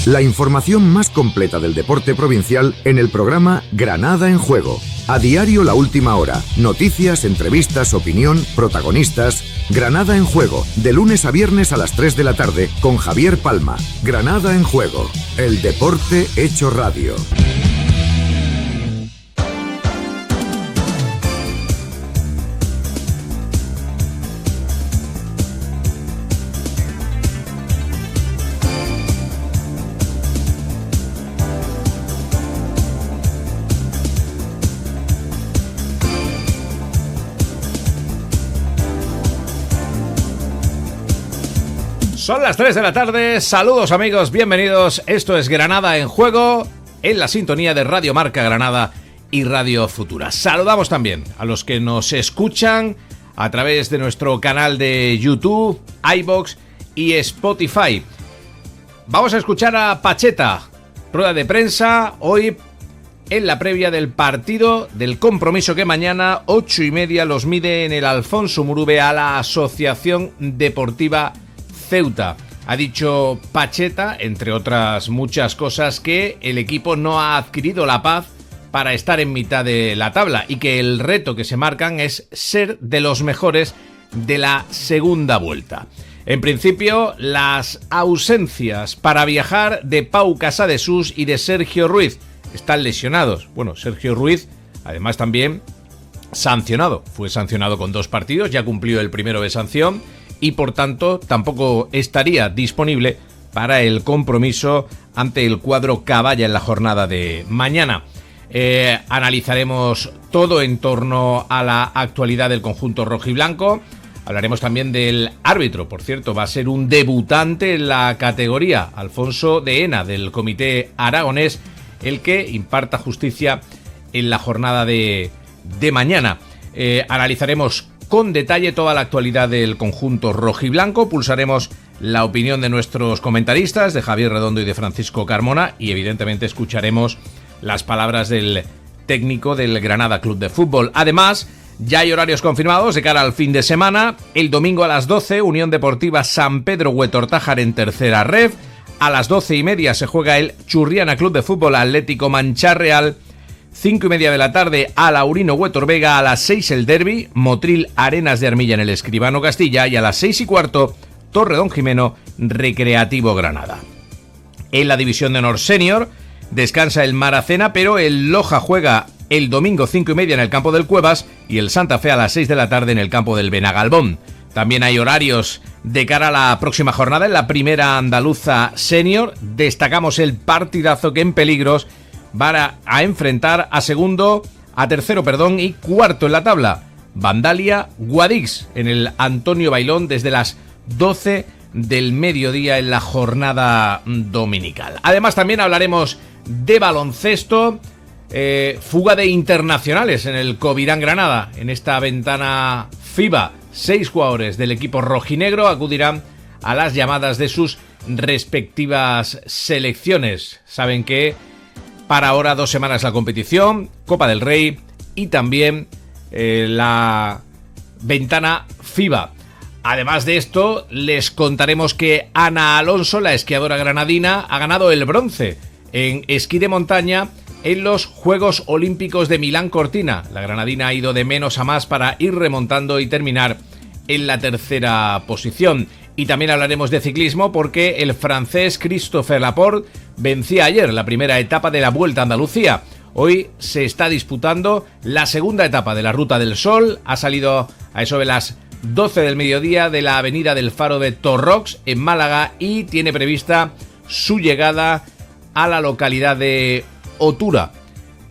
La información más completa del deporte provincial en el programa Granada en Juego. A diario la última hora. Noticias, entrevistas, opinión, protagonistas. Granada en Juego. De lunes a viernes a las 3 de la tarde con Javier Palma. Granada en Juego. El deporte hecho radio. Son las 3 de la tarde, saludos amigos, bienvenidos, esto es Granada en Juego, en la sintonía de Radio Marca Granada y Radio Futura. Saludamos también a los que nos escuchan a través de nuestro canal de YouTube, iVoox y Spotify. Vamos a escuchar a Pacheta, rueda de prensa, hoy en la previa del partido, del compromiso que mañana, 8:30, los mide en el Alfonso Murube a la Asociación Deportiva Ceuta. Ha dicho Pacheta, entre otras muchas cosas, que el equipo no ha adquirido la paz para estar en mitad de la tabla y que el reto que se marcan es ser de los mejores de la segunda vuelta. En principio, las ausencias para viajar de Pau Casadesús y de Sergio Ruiz están lesionados. Bueno, Sergio Ruiz, además también sancionado. Fue sancionado con 2 partidos, ya cumplió el primero de sanción y por tanto tampoco estaría disponible para el compromiso ante el cuadro Caballa en la jornada de mañana. Analizaremos todo en torno a la actualidad del conjunto rojiblanco. Hablaremos también del árbitro, por cierto, va a ser un debutante en la categoría, Alfonso de Ena, del Comité Aragonés, el que imparta justicia en la jornada de mañana. Analizaremos con detalle toda la actualidad del conjunto rojiblanco, pulsaremos la opinión de nuestros comentaristas, de Javier Redondo y de Francisco Carmona, y evidentemente escucharemos las palabras del técnico del Granada Club de Fútbol. Además, ya hay horarios confirmados de cara al fin de semana. El domingo a las 12, Unión Deportiva San Pedro Huetortájar en tercera ref. A las 12:30 se juega el Churriana Club de Fútbol Atlético Mancha-Real. 5:30 de la tarde, Alaurino Huetor Vega. A las 6 el derbi, Motril Arenas de Armilla en el Escribano Castilla. Y a las 6:15, Torredón Jimeno Recreativo Granada. En la división de honor senior descansa el Maracena, pero el Loja juega el domingo 5:30 en el campo del Cuevas y el Santa Fe a las 6 de la tarde en el campo del Benagalbón. También hay horarios de cara a la próxima jornada en la primera andaluza senior. Destacamos el partidazo que en peligros van a enfrentar a tercero y cuarto en la tabla. Vandalia Guadix en el Antonio Bailón desde las 12 del mediodía en la jornada dominical. Además también hablaremos de baloncesto, fuga de internacionales en el Covirán Granada. En esta ventana FIBA, 6 jugadores del equipo rojinegro acudirán a las llamadas de sus respectivas selecciones. Saben que para ahora 2 semanas la competición, Copa del Rey y también la ventana FIBA. Además de esto, les contaremos que Ana Alonso, la esquiadora granadina, ha ganado el bronce en esquí de montaña en los Juegos Olímpicos de Milán Cortina. La granadina ha ido de menos a más para ir remontando y terminar en la tercera posición. Y también hablaremos de ciclismo porque el francés Christopher Laporte vencía ayer la primera etapa de la Vuelta a Andalucía. Hoy se está disputando la segunda etapa de la Ruta del Sol. Ha salido a eso de las 12 del mediodía de la avenida del Faro de Torrox en Málaga y tiene prevista su llegada a la localidad de Otura.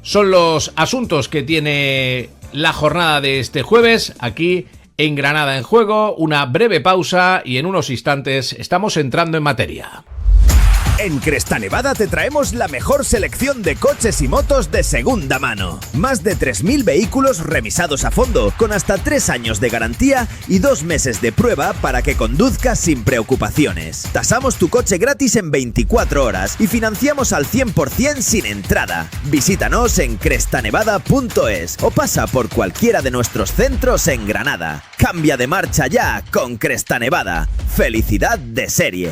Son los asuntos que tiene la jornada de este jueves aquí en Granada en Juego. Una breve pausa y en unos instantes estamos entrando en materia. En Cresta Nevada te traemos la mejor selección de coches y motos de segunda mano. Más de 3.000 vehículos revisados a fondo, con hasta 3 años de garantía y 2 meses de prueba para que conduzcas sin preocupaciones. Tasamos tu coche gratis en 24 horas y financiamos al 100% sin entrada. Visítanos en crestanevada.es o pasa por cualquiera de nuestros centros en Granada. Cambia de marcha ya con Cresta Nevada. Felicidad de serie.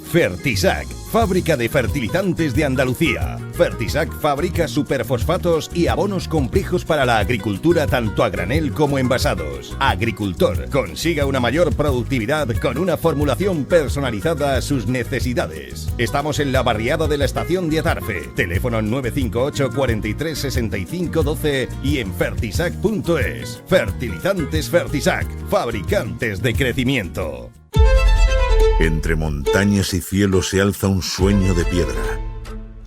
Fertisac, fábrica de fertilizantes de Andalucía. Fertisac fabrica superfosfatos y abonos complejos para la agricultura tanto a granel como envasados. Agricultor, consiga una mayor productividad con una formulación personalizada a sus necesidades. Estamos en la barriada de la estación de Atarfe. Teléfono 958 43 65 12 y en fertisac.es. Fertilizantes Fertisac, fabricantes de crecimiento. Entre montañas y cielo se alza un sueño de piedra.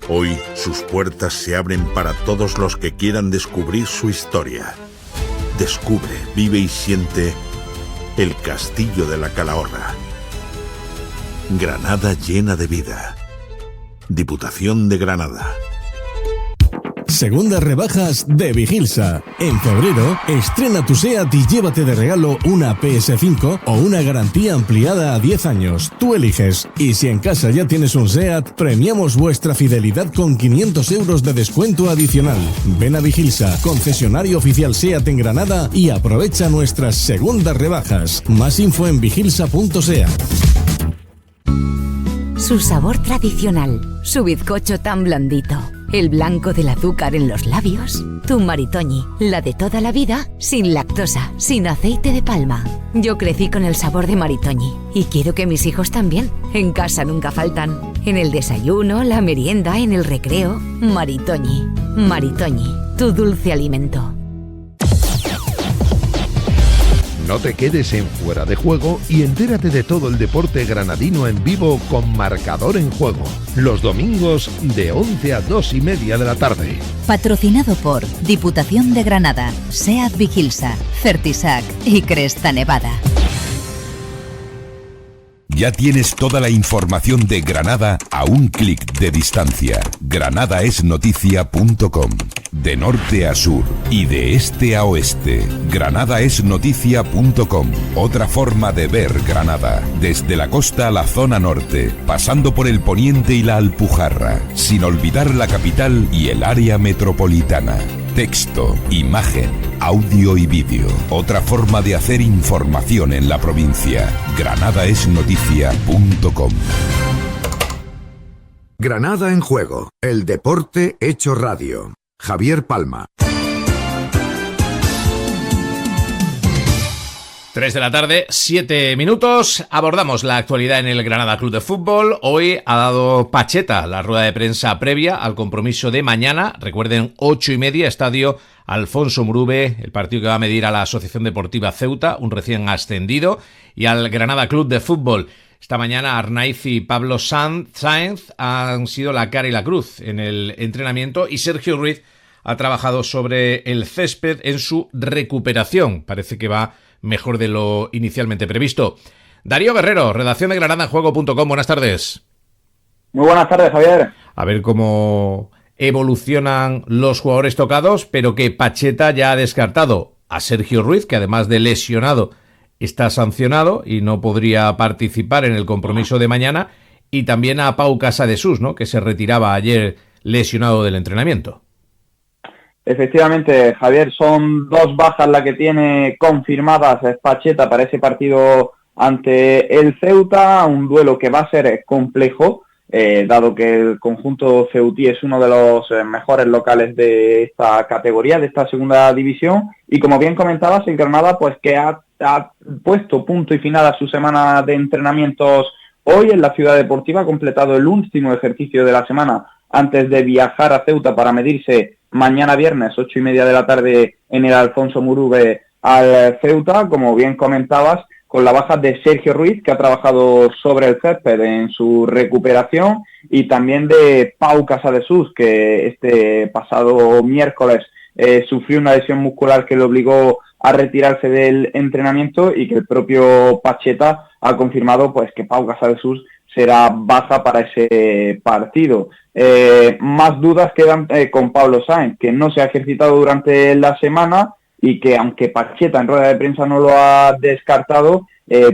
Hoy sus puertas se abren para todos los que quieran descubrir su historia. Descubre, vive y siente el Castillo de la Calahorra. Granada llena de vida. Diputación de Granada. Segundas rebajas de Vigilsa. En febrero, estrena tu SEAT y llévate de regalo una PS5 o una garantía ampliada a 10 años. Tú eliges. Y si en casa ya tienes un SEAT, premiamos vuestra fidelidad con 500 euros de descuento adicional. Ven a Vigilsa, concesionario oficial SEAT en Granada, y aprovecha nuestras segundas rebajas. Más info en vigilsa.seat. Su sabor tradicional, su bizcocho tan blandito, el blanco del azúcar en los labios, tu Maritoñi, la de toda la vida, sin lactosa, sin aceite de palma. Yo crecí con el sabor de Maritoñi y quiero que mis hijos también. En casa nunca faltan. En el desayuno, la merienda, en el recreo. Maritoñi. Maritoñi, tu dulce alimento. No te quedes en Fuera de Juego y entérate de todo el deporte granadino en vivo con Marcador en Juego. Los domingos de 11 a 2 y media de la tarde. Patrocinado por Diputación de Granada, SEAT Vigilsa, Fertisac y Cresta Nevada. Ya tienes toda la información de Granada a un clic de distancia. granadaesnoticia.com. De norte a sur y de este a oeste. granadaesnoticia.com. Otra forma de ver Granada. Desde la costa a la zona norte, pasando por el poniente y la Alpujarra, sin olvidar la capital y el área metropolitana. Texto, imagen, audio y vídeo. Otra forma de hacer información en la provincia. granadaesnoticia.com. Granada en Juego, el deporte hecho radio. Javier Palma. 3 de la tarde, 7 minutos. Abordamos la actualidad en el Granada Club de Fútbol. Hoy ha dado Pacheta la rueda de prensa previa al compromiso de mañana. Recuerden, 8:30, estadio Alfonso Murube, el partido que va a medir a la Asociación Deportiva Ceuta, un recién ascendido, y al Granada Club de Fútbol. Esta mañana Arnaiz y Pablo Sáenz han sido la cara y la cruz en el entrenamiento, y Sergio Ruiz ha trabajado sobre el césped en su recuperación. Parece que va mejor de lo inicialmente previsto. Darío Guerrero, redacción de granadaenjuego.com. Buenas tardes. Muy buenas tardes, Javier. A ver cómo evolucionan los jugadores tocados, pero que Pacheta ya ha descartado a Sergio Ruiz, que además de lesionado está sancionado y no podría participar en el compromiso de mañana, y también a Pau Casadesús, ¿no?, que se retiraba ayer lesionado del entrenamiento. Efectivamente, Javier, son 2 bajas las que tiene confirmadas Pacheta para ese partido ante el Ceuta, un duelo que va a ser complejo, dado que el conjunto ceutí es uno de los mejores locales de esta categoría, de esta segunda división, y como bien comentabas, el Granada pues que ha puesto punto y final a su semana de entrenamientos hoy en la Ciudad Deportiva, ha completado el último ejercicio de la semana antes de viajar a Ceuta para medirse mañana viernes, 8:30 de la tarde, en el Alfonso Murube al Ceuta, como bien comentabas, con la baja de Sergio Ruiz, que ha trabajado sobre el césped en su recuperación, y también de Pau Casadesús, que este pasado miércoles sufrió una lesión muscular que le obligó a retirarse del entrenamiento, y que el propio Pacheta ha confirmado pues que Pau Casadesús será baja para ese partido. Más dudas quedan con Pablo Sáenz, que no se ha ejercitado durante la semana y que, aunque Pacheta en rueda de prensa no lo ha descartado,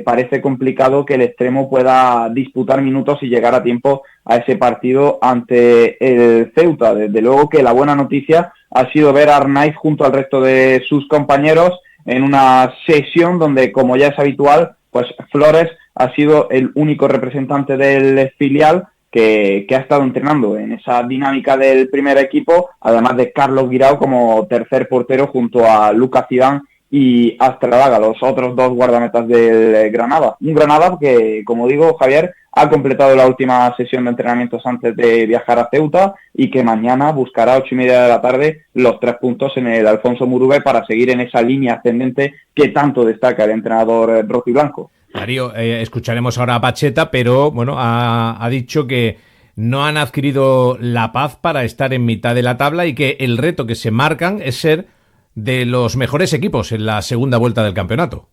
parece complicado que el extremo pueda disputar minutos y llegar a tiempo a ese partido ante el Ceuta. Desde luego que la buena noticia ha sido ver a Arnaiz junto al resto de sus compañeros en una sesión donde, como ya es habitual, pues Flores ha sido el único representante del filial que ha estado entrenando en esa dinámica del primer equipo, además de Carlos Guirao como tercer portero junto a Lucas Zidane y Astradaga, los otros dos guardametas del Granada. Un Granada que, como digo, Javier, ha completado la última sesión de entrenamientos antes de viajar a Ceuta y que mañana buscará a 8:30 de la tarde los 3 puntos en el Alfonso Murube para seguir en esa línea ascendente que tanto destaca el entrenador rojiblanco. Darío, escucharemos ahora a Pacheta, pero bueno, ha dicho que no han adquirido la paz para estar en mitad de la tabla y que el reto que se marcan es ser de los mejores equipos en la segunda vuelta del campeonato.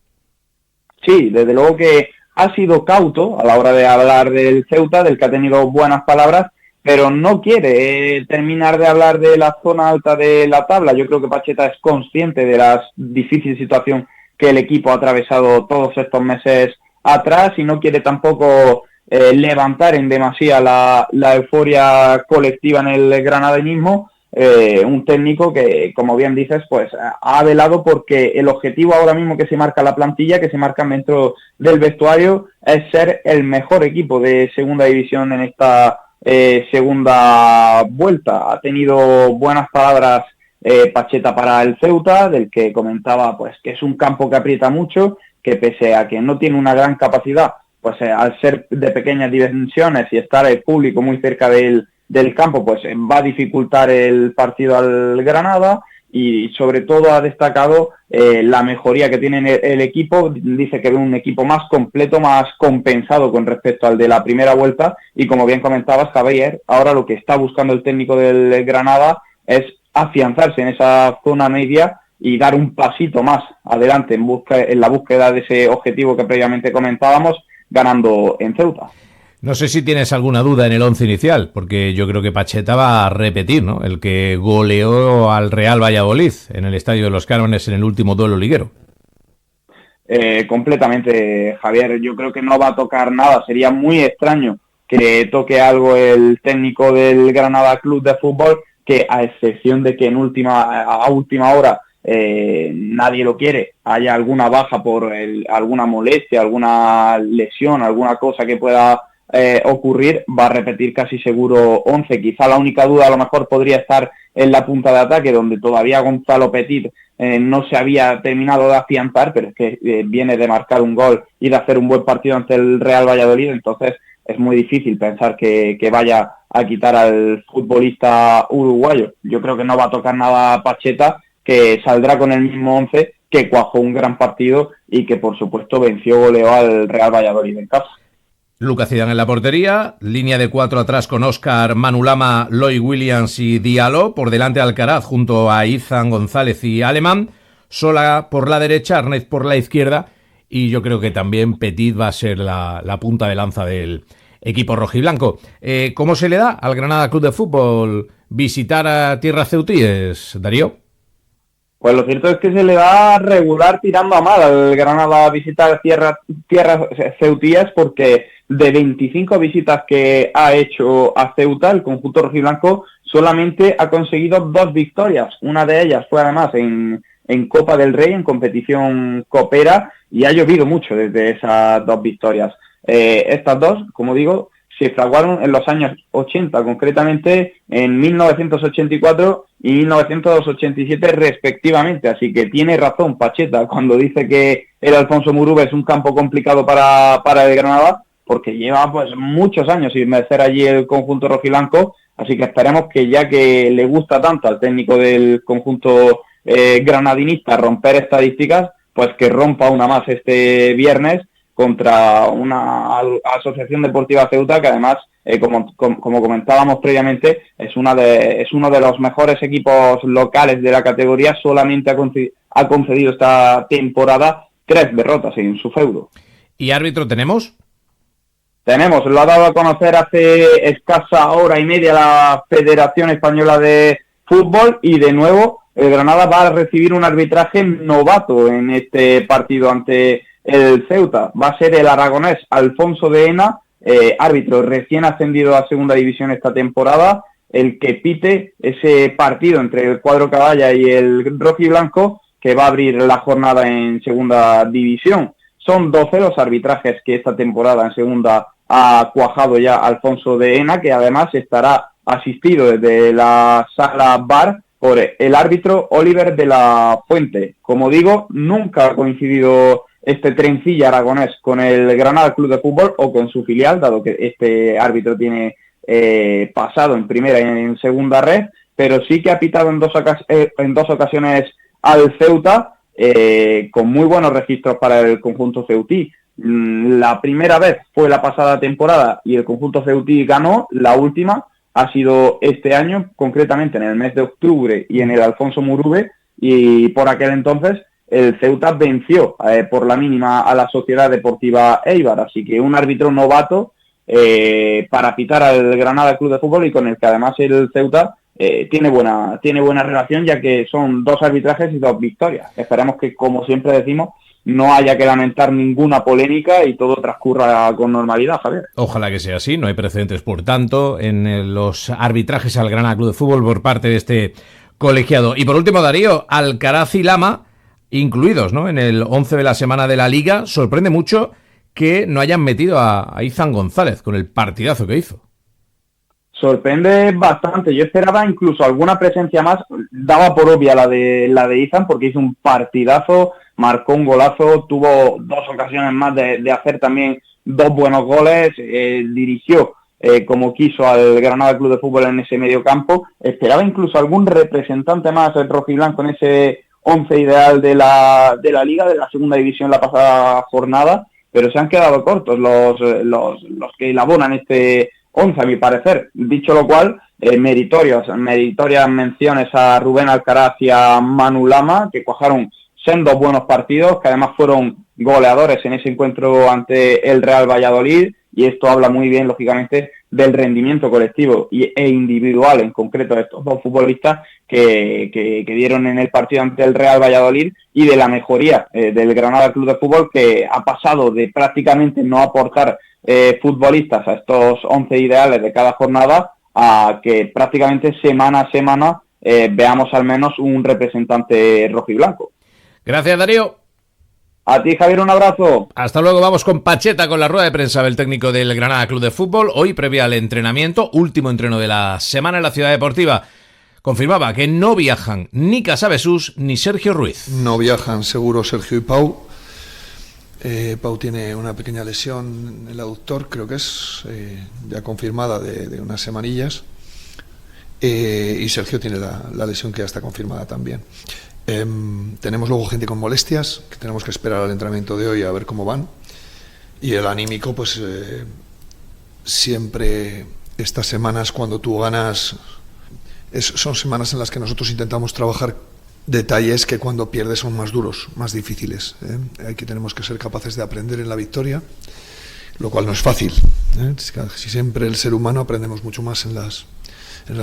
Sí, desde luego que ha sido cauto a la hora de hablar del Ceuta, del que ha tenido buenas palabras, pero no quiere terminar de hablar de la zona alta de la tabla. Yo creo que Pacheta es consciente de la difícil situación que el equipo ha atravesado todos estos meses atrás y no quiere tampoco levantar en demasía la euforia colectiva en el granadinismo. Un técnico que, como bien dices, pues ha velado porque el objetivo ahora mismo que se marca la plantilla, que se marca dentro del vestuario, es ser el mejor equipo de segunda división en esta segunda vuelta. Ha tenido buenas palabras Pacheta para el Ceuta, del que comentaba pues que es un campo que aprieta mucho, que pese a que no tiene una gran capacidad, pues al ser de pequeñas dimensiones y estar el público muy cerca del campo, pues va a dificultar el partido al Granada, y sobre todo ha destacado la mejoría que tiene el equipo. Dice que ve un equipo más completo, más compensado con respecto al de la primera vuelta, y como bien comentabas, Javier, ahora lo que está buscando el técnico del Granada es afianzarse en esa zona media y dar un pasito más adelante en la búsqueda de ese objetivo que previamente comentábamos, ganando en Ceuta. No sé si tienes alguna duda en el 11 inicial, porque yo creo que Pacheta va a repetir, ¿no?, el que goleó al Real Valladolid en el Estadio de los Cármenes en el último duelo liguero. Completamente, Javier. Yo creo que no va a tocar nada. Sería muy extraño que toque algo el técnico del Granada Club de Fútbol, que a excepción de que a última hora nadie lo quiere, haya alguna baja por alguna molestia, alguna lesión, alguna cosa que pueda ocurrir, va a repetir casi seguro 11. Quizá la única duda a lo mejor podría estar en la punta de ataque, donde todavía Gonzalo Petit no se había terminado de afianzar, pero es que viene de marcar un gol y de hacer un buen partido ante el Real Valladolid, entonces es muy difícil pensar que vaya a quitar al futbolista uruguayo. Yo creo que no va a tocar nada a Pacheta, que saldrá con el mismo 11, que cuajó un gran partido y que por supuesto goleó al Real Valladolid en casa. Lucas Zidane en la portería, línea de 4 atrás con Óscar, Manulama, Lloyd Williams y Diallo, por delante Alcaraz junto a Izan González y Alemán, Sola por la derecha, Arnaiz por la izquierda, y yo creo que también Petit va a ser la punta de lanza del equipo rojiblanco. ¿Cómo se le da al Granada Club de Fútbol visitar a tierras ceutíes, Darío? Pues lo cierto es que se le da regular tirando a mal al Granada a visitar tierras ceutíes, porque de 25 visitas que ha hecho a Ceuta, el conjunto rojiblanco solamente ha conseguido 2 victorias. Una de ellas fue además en Copa del Rey, en competición copera, y ha llovido mucho desde esas 2 victorias. Estas 2, como digo, se fraguaron en los años 80, concretamente en 1984 y 1987 respectivamente, así que tiene razón Pacheta cuando dice que el Alfonso Murube es un campo complicado para el Granada, porque lleva pues muchos años sin vencer allí el conjunto rojiblanco, así que esperemos que, ya que le gusta tanto al técnico del conjunto granadinista romper estadísticas, pues que rompa una más este viernes contra una asociación deportiva Ceuta que además, como comentábamos previamente, es uno de los mejores equipos locales de la categoría. Solamente ha concedido esta temporada 3 derrotas en su feudo. ¿Y árbitro tenemos? Tenemos, lo ha dado a conocer hace escasa hora y media la Federación Española de Fútbol, y de nuevo el Granada va a recibir un arbitraje novato en este partido ante el Ceuta. Va a ser el aragonés Alfonso de Ena, árbitro recién ascendido a segunda división esta temporada, el que pite ese partido entre el cuadro caballa y el rojiblanco, que va a abrir la jornada en segunda división. Son 12 los arbitrajes que esta temporada en segunda ha cuajado ya Alfonso de Ena, que además estará asistido desde la sala VAR por el árbitro Oliver de la Fuente. Como digo, nunca ha coincidido este trencilla aragonés con el Granada Club de Fútbol o con su filial, dado que este árbitro tiene pasado en primera y en segunda red, pero sí que ha pitado en dos ocasiones al Ceuta, con muy buenos registros para el conjunto ceutí. La primera vez fue la pasada temporada y el conjunto ceutí ganó. La última ha sido este año, concretamente en el mes de octubre y en el Alfonso Murube, y por aquel entonces el Ceuta venció por la mínima a la Sociedad Deportiva Eibar, así que un árbitro novato para pitar al Granada Club de Fútbol, y con el que además el Ceuta tiene buena relación, ya que son 2 arbitrajes y 2 victorias. Esperemos que, como siempre decimos, no haya que lamentar ninguna polémica y todo transcurra con normalidad, Javier. Ojalá que sea así, no hay precedentes, por tanto, en los arbitrajes al Granada Club de Fútbol por parte de este colegiado. Y por último, Darío, Alcaraz y Lama incluidos, ¿no?, en el 11 de la semana de la Liga. Sorprende mucho que no hayan metido a Izan González con el partidazo que hizo. Sorprende bastante. Yo esperaba incluso alguna presencia más. Daba por obvia la de Izan, porque hizo un partidazo, marcó un golazo, tuvo 2 ocasiones más de hacer también 2 buenos goles, dirigió como quiso al Granada Club de Fútbol en ese medio campo. Esperaba incluso algún representante más del rojiblanco en ese 11 ideal de la Liga, de la segunda división la pasada jornada, pero se han quedado cortos los que elaboran este 11, a mi parecer. Dicho lo cual, meritorias menciones a Rubén Alcaraz y a Manu Lama, que cuajaron sendos buenos partidos, que además fueron goleadores en ese encuentro ante el Real Valladolid, y esto habla muy bien, lógicamente, del rendimiento colectivo e individual, en concreto de estos 2 futbolistas que dieron en el partido ante el Real Valladolid, y de la mejoría del Granada Club de Fútbol, que ha pasado de prácticamente no aportar futbolistas a estos 11 ideales de cada jornada a que prácticamente semana a semana veamos al menos un representante rojiblanco. Gracias, Darío. A ti, Javier, un abrazo. Hasta luego. Vamos con Pacheta, con la rueda de prensa del técnico del Granada Club de Fútbol. Hoy, previa al entrenamiento, último entreno de la semana en la Ciudad Deportiva, confirmaba que no viajan ni Casabesús ni Sergio Ruiz. No viajan seguro Sergio y Pau. Pau tiene una pequeña lesión en el aductor, creo que es ya confirmada de unas semanillas, y Sergio tiene la lesión que ya está confirmada también. Tenemos luego gente con molestias que tenemos que esperar al entrenamiento de hoy a ver cómo van, y el anímico, pues siempre estas semanas, cuando tú ganas, son semanas en las que nosotros intentamos trabajar detalles que cuando pierdes son más duros, más difíciles. Aquí tenemos que ser capaces de aprender en la victoria, lo cual no es fácil. Si siempre el ser humano aprendemos mucho más en las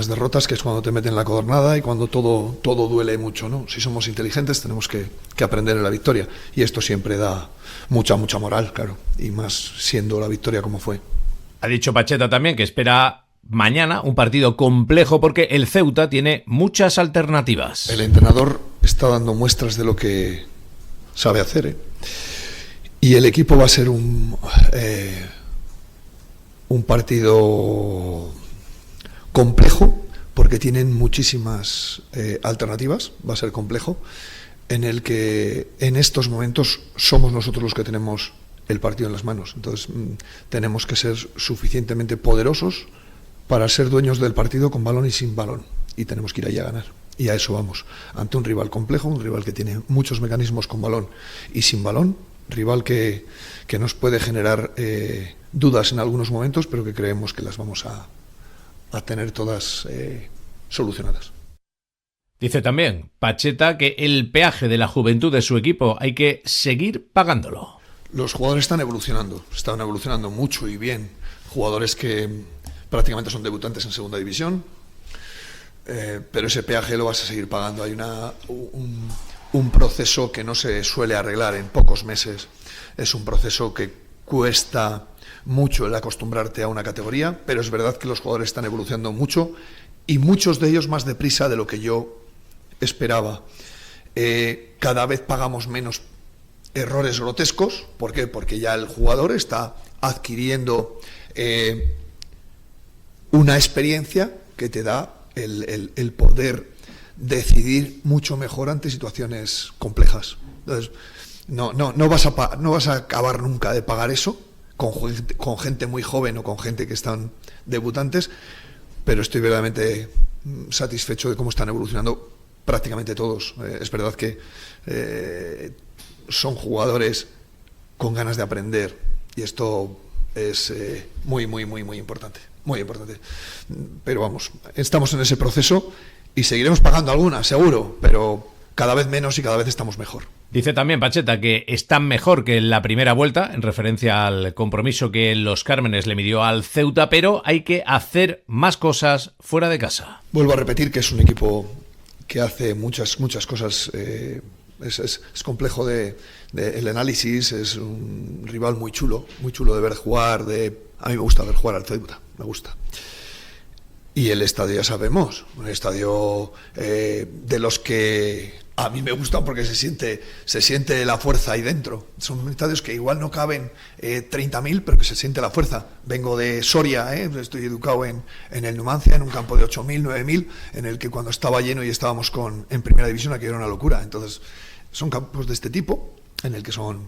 derrotas, que es cuando te meten la codornada y cuando todo duele mucho, ¿no? Si somos inteligentes tenemos que aprender en la victoria, y esto siempre da mucha moral, claro, y más siendo la victoria como fue. Ha dicho Pacheta también que espera mañana un partido complejo porque el Ceuta tiene muchas alternativas. El entrenador está dando muestras de lo que sabe hacer, y el equipo va a ser un partido complejo porque tienen muchísimas alternativas. Va a ser complejo, en el que en estos momentos somos nosotros los que tenemos el partido en las manos. Entonces tenemos que ser suficientemente poderosos para ser dueños del partido con balón y sin balón, y tenemos que ir ahí a ganar, y a eso vamos, ante un rival complejo, un rival que tiene muchos mecanismos con balón y sin balón, rival que nos puede generar dudas en algunos momentos, pero que creemos que las vamos a tener todas solucionadas. Dice también Pacheta que el peaje de la juventud de su equipo hay que seguir pagándolo. Los jugadores están evolucionando mucho y bien, jugadores que prácticamente son debutantes en segunda división, pero ese peaje lo vas a seguir pagando. Hay un proceso que no se suele arreglar en pocos meses, es un proceso que cuesta mucho el acostumbrarte a una categoría, pero es verdad que los jugadores están evolucionando mucho, y muchos de ellos más deprisa de lo que yo esperaba. Cada vez pagamos menos errores grotescos. ¿Por qué? Porque ya el jugador está adquiriendo una experiencia que te da el poder decidir mucho mejor ante situaciones complejas. Entonces, no vas a acabar nunca de pagar eso con gente muy joven o con gente que están debutantes, pero estoy verdaderamente satisfecho de cómo están evolucionando prácticamente todos. Es verdad que son jugadores con ganas de aprender, y esto es muy importante, muy importante. Pero vamos, estamos en ese proceso y seguiremos pagando algunas, seguro, pero cada vez menos y cada vez estamos mejor. Dice también Pacheta que están mejor que en la primera vuelta, en referencia al compromiso que Los Cármenes le midió al Ceuta, pero hay que hacer más cosas fuera de casa. Vuelvo a repetir que es un equipo que hace muchas cosas. Es complejo el análisis. Es un rival muy chulo de ver jugar. A mí me gusta ver jugar al Ceuta, me gusta. Y el estadio, ya sabemos, un estadio de los que a mí me gustan porque se siente la fuerza ahí dentro. Son estadios que igual no caben 30.000, pero que se siente la fuerza. Vengo de Soria, estoy educado en el Numancia, en un campo de 8.000, 9.000, en el que cuando estaba lleno y estábamos en primera división, aquello era una locura. Entonces, son campos de este tipo, en el que son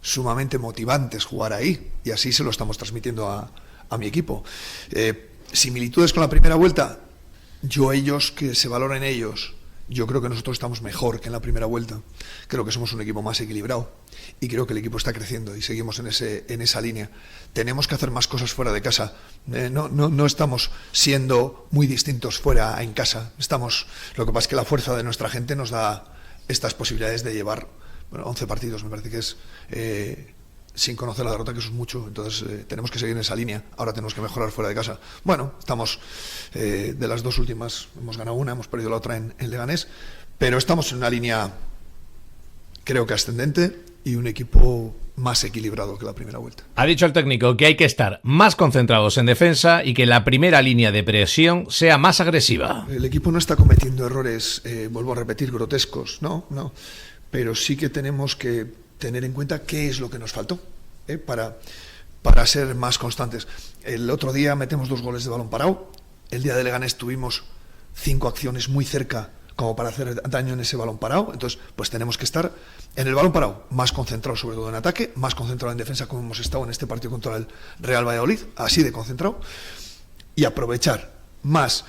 sumamente motivantes jugar ahí, y así se lo estamos transmitiendo a mi equipo. Similitudes con la primera vuelta, que se valoren ellos. Yo creo que nosotros estamos mejor que en la primera vuelta. Creo que somos un equipo más equilibrado y creo que el equipo está creciendo y seguimos en esa línea. Tenemos que hacer más cosas fuera de casa. No estamos siendo muy distintos fuera en casa. Lo que pasa es que la fuerza de nuestra gente nos da estas posibilidades de llevar 11 partidos, me parece que es, sin conocer la derrota, que eso es mucho. Entonces tenemos que seguir en esa línea. Ahora tenemos que mejorar fuera de casa. Bueno, estamos de las dos últimas, hemos ganado una, hemos perdido la otra en Leganés, pero estamos en una línea, creo que ascendente, y un equipo más equilibrado que la primera vuelta. Ha dicho el técnico que hay que estar más concentrados en defensa y que la primera línea de presión sea más agresiva. El equipo no está cometiendo errores, vuelvo a repetir, grotescos, no, pero sí que tenemos que tener en cuenta qué es lo que nos faltó para ser más constantes. El otro día metemos 2 goles de balón parado. El día de Leganés tuvimos 5 acciones muy cerca como para hacer daño en ese balón parado. Entonces, pues tenemos que estar en el balón parado más concentrados, sobre todo en ataque, más concentrados en defensa, como hemos estado en este partido contra el Real Valladolid, así de concentrado, y aprovechar más.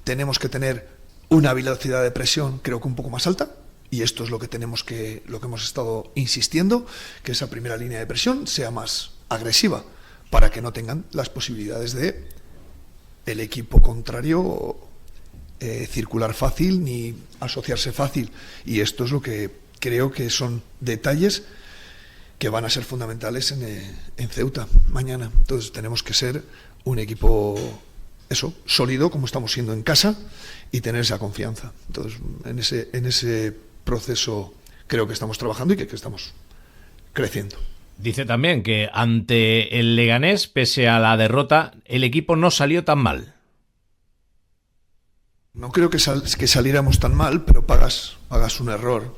Tenemos que tener una velocidad de presión, creo que un poco más alta. Y esto es lo que hemos estado insistiendo, que esa primera línea de presión sea más agresiva, para que no tengan las posibilidades de el equipo contrario circular fácil ni asociarse fácil. Y esto es lo que creo que son detalles que van a ser fundamentales en Ceuta mañana. Entonces tenemos que ser un equipo sólido, como estamos siendo en casa, y tener esa confianza. Entonces en ese proceso creo que estamos trabajando y que estamos creciendo. Dice también que ante el Leganés, pese a la derrota, el equipo no salió tan mal. No creo que saliéramos tan mal, pero pagas un error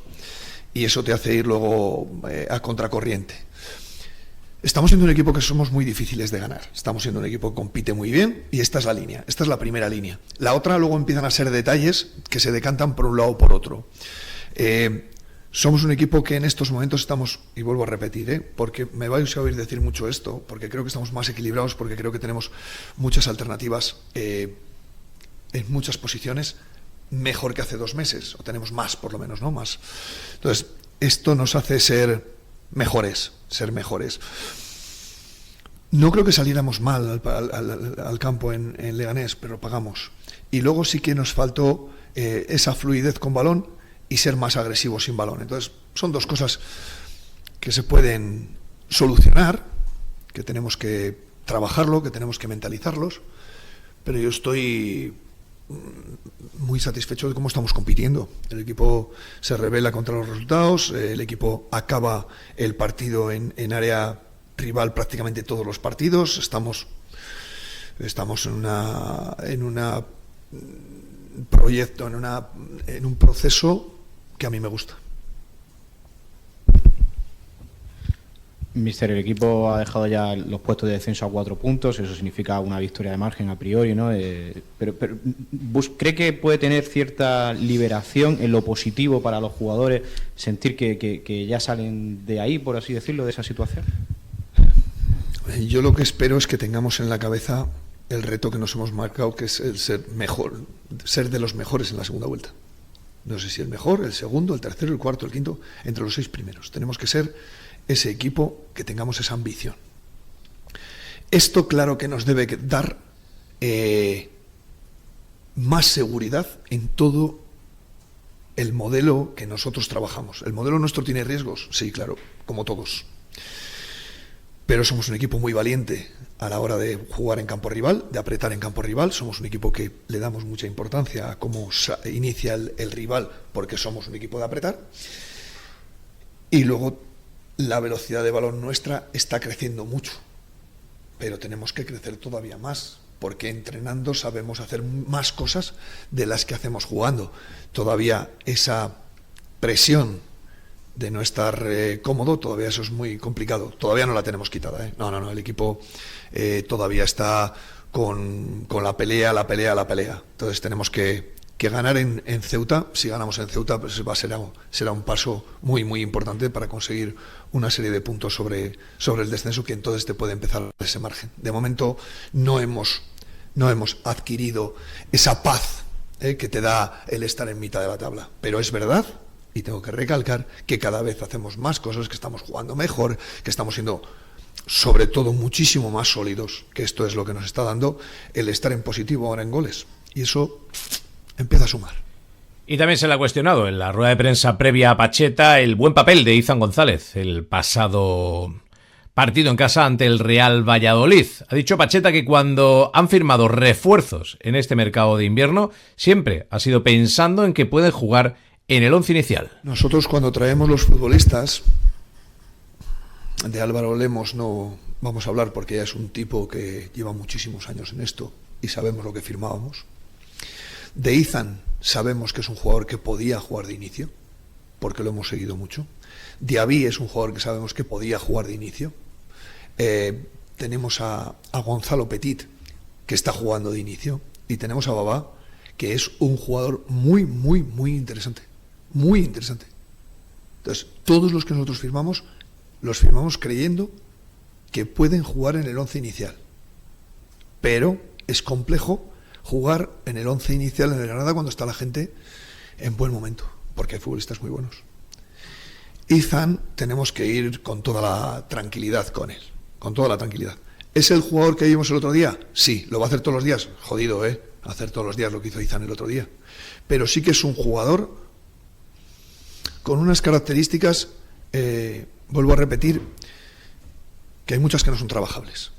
y eso te hace ir luego a contracorriente. Estamos siendo un equipo que somos muy difíciles de ganar. Estamos siendo un equipo que compite muy bien y esta es la línea, esta es la primera línea. La otra luego empiezan a ser detalles que se decantan por un lado o por otro. Somos un equipo que en estos momentos estamos, y vuelvo a repetir, porque me vais a oír decir mucho esto, porque creo que estamos más equilibrados, porque creo que tenemos muchas alternativas en muchas posiciones, mejor que hace 2 meses, o tenemos más por lo menos, ¿no? Más. Entonces, esto nos hace ser mejores. No creo que saliéramos mal al campo en Leganés, pero pagamos. Y luego sí que nos faltó esa fluidez con balón y ser más agresivos sin balón. Entonces, son 2 cosas que se pueden solucionar, que tenemos que trabajarlo, que tenemos que mentalizarlos, pero yo estoy muy satisfecho de cómo estamos compitiendo. El equipo se rebela contra los resultados, el equipo acaba el partido en área rival prácticamente todos los partidos, estamos en un proceso que a mí me gusta. Mister, el equipo ha dejado ya los puestos de descenso a 4 puntos, eso significa una victoria de margen a priori, ¿no? Pero ¿cree que puede tener cierta liberación en lo positivo para los jugadores, sentir que ya salen de ahí, por así decirlo, de esa situación? Yo lo que espero es que tengamos en la cabeza el reto que nos hemos marcado, que es el ser mejor, ser de los mejores en la segunda vuelta. No sé si el mejor, el segundo, el tercero, el cuarto, el quinto, entre los 6 primeros. Tenemos que ser ese equipo, que tengamos esa ambición. Esto, claro, que nos debe dar más seguridad en todo el modelo que nosotros trabajamos. ¿El modelo nuestro tiene riesgos? Sí, claro, como todos. Pero somos un equipo muy valiente a la hora de jugar en campo rival, de apretar en campo rival. Somos un equipo que le damos mucha importancia a cómo inicia el rival, porque somos un equipo de apretar. Y luego la velocidad de balón nuestra está creciendo mucho, pero tenemos que crecer todavía más, porque entrenando sabemos hacer más cosas de las que hacemos jugando. Todavía esa presión de no estar cómodo, todavía eso es muy complicado. Todavía no la tenemos quitada, ¿eh? No, el equipo todavía está con la pelea. Entonces tenemos que ganar en Ceuta. Si ganamos en Ceuta, pues será un paso muy, muy importante para conseguir una serie de puntos sobre el descenso, que entonces te puede empezar ese margen. De momento no hemos adquirido esa paz que te da el estar en mitad de la tabla. Pero es verdad, y tengo que recalcar, que cada vez hacemos más cosas, que estamos jugando mejor, que estamos siendo, sobre todo, muchísimo más sólidos, que esto es lo que nos está dando el estar en positivo ahora en goles. Y eso empieza a sumar. Y también se le ha cuestionado en la rueda de prensa previa a Pacheta el buen papel de Izan González el pasado partido en casa ante el Real Valladolid. Ha dicho Pacheta que cuando han firmado refuerzos en este mercado de invierno, siempre ha sido pensando en que pueden jugar en el 11 inicial. Nosotros, cuando traemos los futbolistas, de Álvaro Lemos no vamos a hablar, porque ya es un tipo que lleva muchísimos años en esto y sabemos lo que firmábamos. De Izan sabemos que es un jugador que podía jugar de inicio, porque lo hemos seguido mucho. Diaby es un jugador que sabemos que podía jugar de inicio. Tenemos a Gonzalo Petit, que está jugando de inicio, y tenemos a Babá, que es un jugador muy, muy, muy interesante. Muy interesante. Entonces, todos los que nosotros firmamos, los firmamos creyendo que pueden jugar en el 11 inicial. Pero es complejo jugar en el 11 inicial en el Granada cuando está la gente en buen momento, porque hay futbolistas muy buenos. Izan, tenemos que ir con toda la tranquilidad con él, con toda la tranquilidad. ¿Es el jugador que vimos el otro día? Sí. ¿Lo va a hacer todos los días? Jodido, hacer todos los días lo que hizo Izan el otro día. Pero sí que es un jugador con unas características, vuelvo a repetir, que hay muchas que no son trabajables.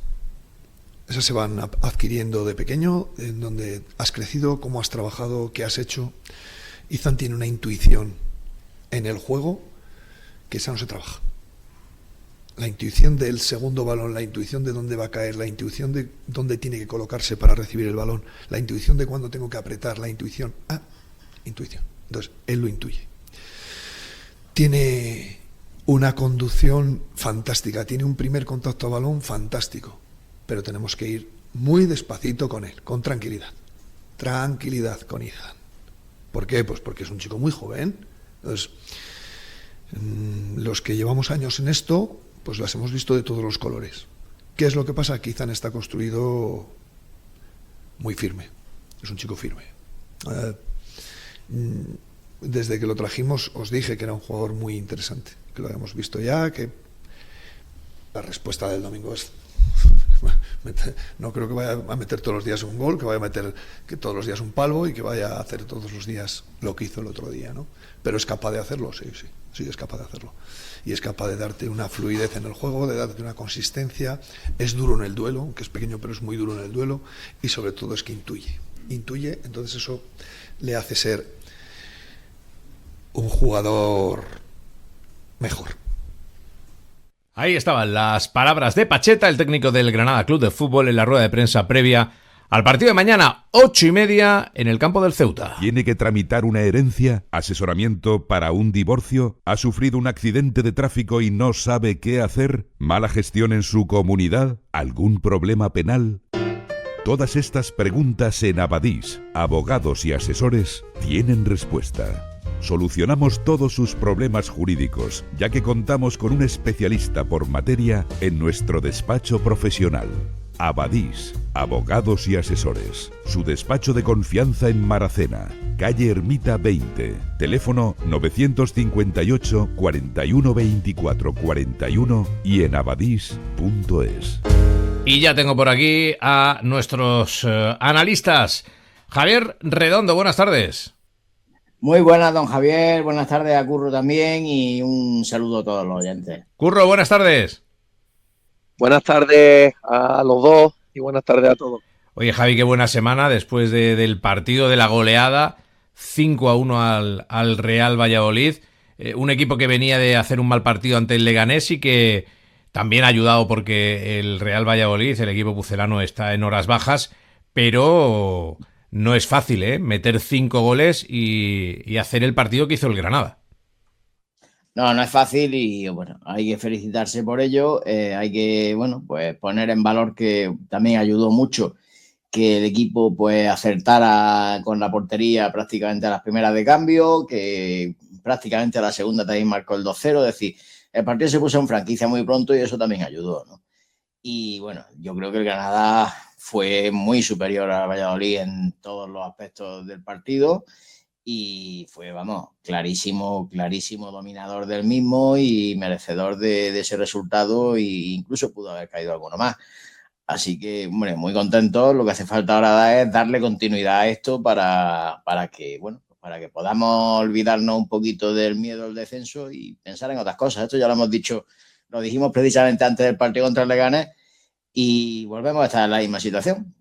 Esas se van adquiriendo de pequeño, en donde has crecido, cómo has trabajado, qué has hecho. Izan tiene una intuición en el juego que esa no se trabaja. La intuición del segundo balón, la intuición de dónde va a caer, la intuición de dónde tiene que colocarse para recibir el balón, la intuición de cuándo tengo que apretar, la intuición. Intuición. Entonces, él lo intuye. Tiene una conducción fantástica, tiene un primer contacto a balón fantástico, pero tenemos que ir muy despacito con él, con tranquilidad. Tranquilidad con Izan. ¿Por qué? Pues porque es un chico muy joven. Entonces, los que llevamos años en esto, pues las hemos visto de todos los colores. ¿Qué es lo que pasa? Que Izan está construido muy firme. Es un chico firme. Desde que lo trajimos os dije que era un jugador muy interesante, que lo habíamos visto ya, que la respuesta del domingo es no creo que vaya a meter todos los días un gol, que vaya a meter todos los días un palo y que vaya a hacer todos los días lo que hizo el otro día, ¿no? Pero es capaz de hacerlo, sí, es capaz de hacerlo. Y es capaz de darte una fluidez en el juego, de darte una consistencia. Es duro en el duelo, aunque es pequeño, pero es muy duro en el duelo. Y sobre todo es que intuye, entonces eso le hace ser un jugador mejor. Ahí estaban las palabras de Pacheta, el técnico del Granada Club de Fútbol, en la rueda de prensa previa al partido de mañana, 8:30, en el campo del Ceuta. ¿Tiene que tramitar una herencia? ¿Asesoramiento para un divorcio? ¿Ha sufrido un accidente de tráfico y no sabe qué hacer? ¿Mala gestión en su comunidad? ¿Algún problema penal? Todas estas preguntas en Abadís, abogados y asesores, tienen respuesta. Solucionamos todos sus problemas jurídicos, ya que contamos con un especialista por materia en nuestro despacho profesional. Abadís, abogados y asesores. Su despacho de confianza en Maracena, calle Ermita 20, teléfono 958 41 24 41 y en abadís.es. Y ya tengo por aquí a nuestros analistas. Javier Redondo, buenas tardes. Muy buenas, don Javier. Buenas tardes a Curro también y un saludo a todos los oyentes. Curro, buenas tardes. Buenas tardes a los dos y buenas tardes a todos. Oye, Javi, qué buena semana después del partido de la goleada 5-1 al Real Valladolid. Un equipo que venía de hacer un mal partido ante el Leganés y que también ha ayudado porque el Real Valladolid, el equipo pucelano, está en horas bajas, pero no es fácil, meter 5 goles y hacer el partido que hizo el Granada. No es fácil y bueno, hay que felicitarse por ello. Hay que, pues poner en valor que también ayudó mucho que el equipo pues acertara con la portería prácticamente a las primeras de cambio, que prácticamente a la segunda también marcó el 2-0. Es decir, el partido se puso en franquicia muy pronto y eso también ayudó, ¿no? Y bueno, yo creo que el Granada fue muy superior al Valladolid en todos los aspectos del partido. Y fue, clarísimo dominador del mismo y merecedor de ese resultado e incluso pudo haber caído alguno más. Así que, muy contento. Lo que hace falta ahora es darle continuidad a esto para que podamos olvidarnos un poquito del miedo al descenso y pensar en otras cosas. Esto ya lo hemos dicho, lo dijimos precisamente antes del partido contra el Leganés y volvemos a estar en la misma situación.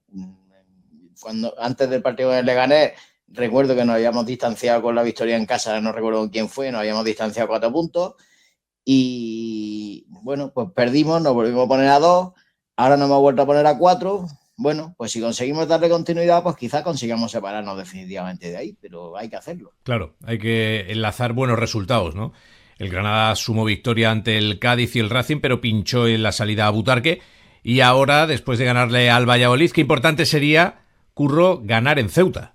Antes del partido con el Leganés, recuerdo que nos habíamos distanciado con la victoria en casa, no recuerdo con quién fue, nos habíamos distanciado 4 puntos y pues perdimos, nos volvimos a poner a 2, ahora nos hemos vuelto a poner a 4. Pues si conseguimos darle continuidad, pues quizás consigamos separarnos definitivamente de ahí, pero hay que hacerlo. Claro, hay que enlazar buenos resultados, ¿no? El Granada sumó victoria ante el Cádiz y el Racing, pero pinchó en la salida a Butarque y ahora, después de ganarle al Valladolid, qué importante sería, Curro, ganar en Ceuta.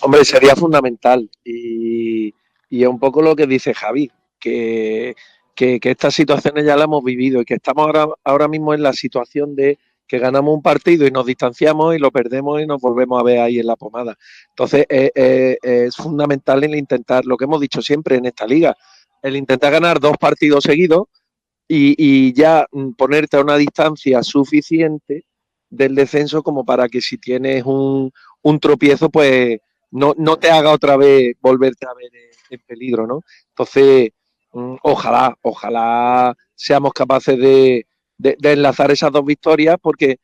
Hombre, sería fundamental y es un poco lo que dice Javi, que estas situaciones ya las hemos vivido y que estamos ahora mismo en la situación de que ganamos un partido y nos distanciamos y lo perdemos y nos volvemos a ver ahí en la pomada. Entonces es fundamental el intentar, lo que hemos dicho siempre en esta liga, el intentar ganar 2 partidos seguidos y ya ponerte a una distancia suficiente del descenso como para que si tienes un tropiezo, pues no te haga otra vez volverte a ver en peligro, ¿no? Entonces, ojalá seamos capaces de enlazar esas 2 victorias, porque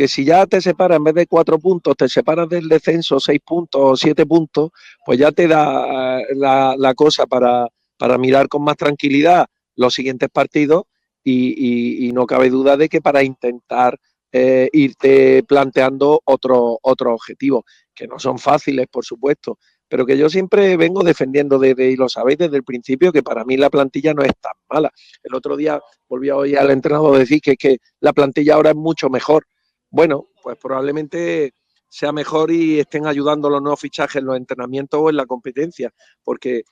si ya te separas, en vez de 4 puntos, te separas del descenso 6 puntos o 7 puntos, pues ya te da la cosa para mirar con más tranquilidad los siguientes partidos y no cabe duda de que para intentar irte planteando otros objetivos, que no son fáciles, por supuesto, pero que yo siempre vengo defendiendo y lo sabéis desde el principio, que para mí la plantilla no es tan mala. El otro día volví a oír al entrenador decir que la plantilla ahora es mucho mejor. Bueno, pues probablemente sea mejor y estén ayudando los nuevos fichajes en los entrenamientos o en la competencia, porque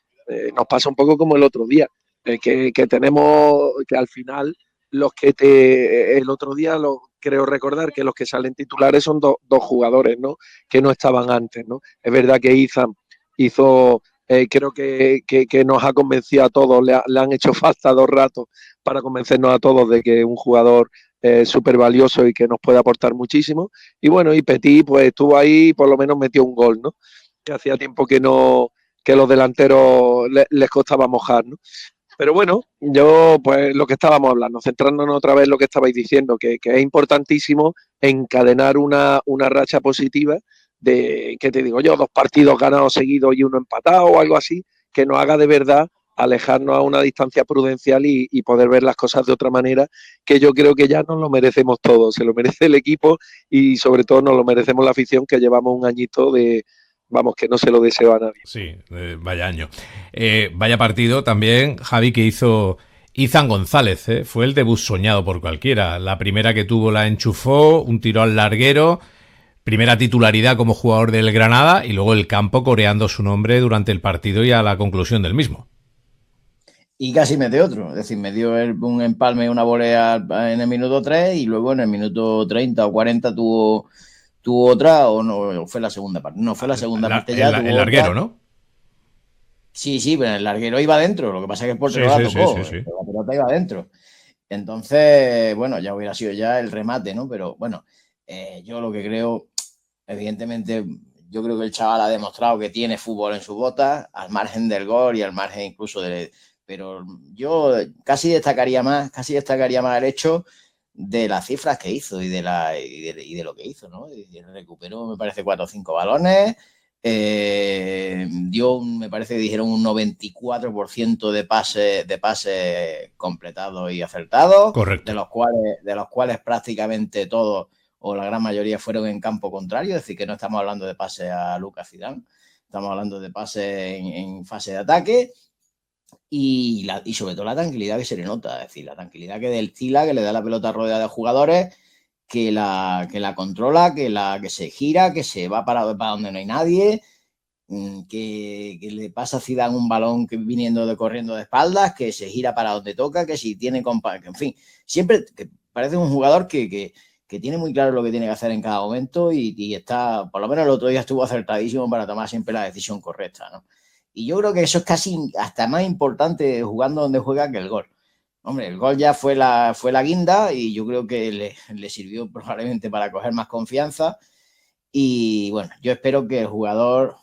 nos pasa un poco como el otro día, que tenemos que al final el otro día creo recordar que los que salen titulares son 2 jugadores, ¿no? Que no estaban antes, ¿no? Es verdad que Izan hizo, creo que nos ha convencido a todos, le han hecho falta 2 ratos para convencernos a todos de que es un jugador súper valioso y que nos puede aportar muchísimo. Y bueno, y Petit pues estuvo ahí y por lo menos metió un gol, ¿no? Que hacía tiempo que los delanteros les costaba mojar, ¿no? Pero bueno, yo pues lo que estábamos hablando, centrándonos otra vez en lo que estabais diciendo, que es importantísimo encadenar una racha positiva de, ¿qué te digo yo? 2 partidos ganados seguidos y 1 empatado o algo así, que nos haga de verdad alejarnos a una distancia prudencial y poder ver las cosas de otra manera, que yo creo que ya nos lo merecemos todos, se lo merece el equipo y sobre todo nos lo merecemos la afición, que llevamos un añito de, vamos, que no se lo deseo a nadie. Sí, vaya año. Vaya partido también, Javi, que hizo Izan González, fue el debut soñado por cualquiera. La primera que tuvo la enchufó, un tiro al larguero, primera titularidad como jugador del Granada y luego el campo coreando su nombre durante el partido y a la conclusión del mismo. Y casi metió otro, es decir, me dio un empalme y una volea en el minuto 3 y luego en el minuto 30 o 40 tuvo otra, o no, fue la segunda parte. No, fue la segunda parte ya. El larguero, otra. ¿No? Sí, pero el larguero iba dentro, lo que pasa es que el portero la tocó, sí. La pelota iba dentro. Entonces, bueno, ya hubiera sido ya el remate, ¿no? Pero bueno, yo lo que creo, evidentemente, yo creo que el chaval ha demostrado que tiene fútbol en sus botas, al margen del gol y al margen incluso de... Pero yo casi destacaría más el hecho de las cifras que hizo y de lo que hizo, ¿no? Recuperó, me parece, 4 o 5 balones, dio, me parece que dijeron un 94% de pases completados y acertados. Correcto. De los cuales prácticamente todos o la gran mayoría fueron en campo contrario, es decir, que no estamos hablando de pases a Lucas Zidane, estamos hablando de pases en fase de ataque. Y sobre todo la tranquilidad que se le nota, es decir, la tranquilidad que destila, que le da la pelota rodeada de jugadores, que la controla, que se gira, que se va para donde no hay nadie, que le pasa a Zidane un balón corriendo de espaldas, que se gira para donde toca, que si tiene en fin, siempre que parece un jugador que tiene muy claro lo que tiene que hacer en cada momento y está, por lo menos el otro día estuvo acertadísimo para tomar siempre la decisión correcta, ¿no? Y yo creo que eso es casi hasta más importante jugando donde juega que el gol. Hombre, el gol ya fue la guinda y yo creo que le sirvió probablemente para coger más confianza. Y bueno, yo espero que el jugador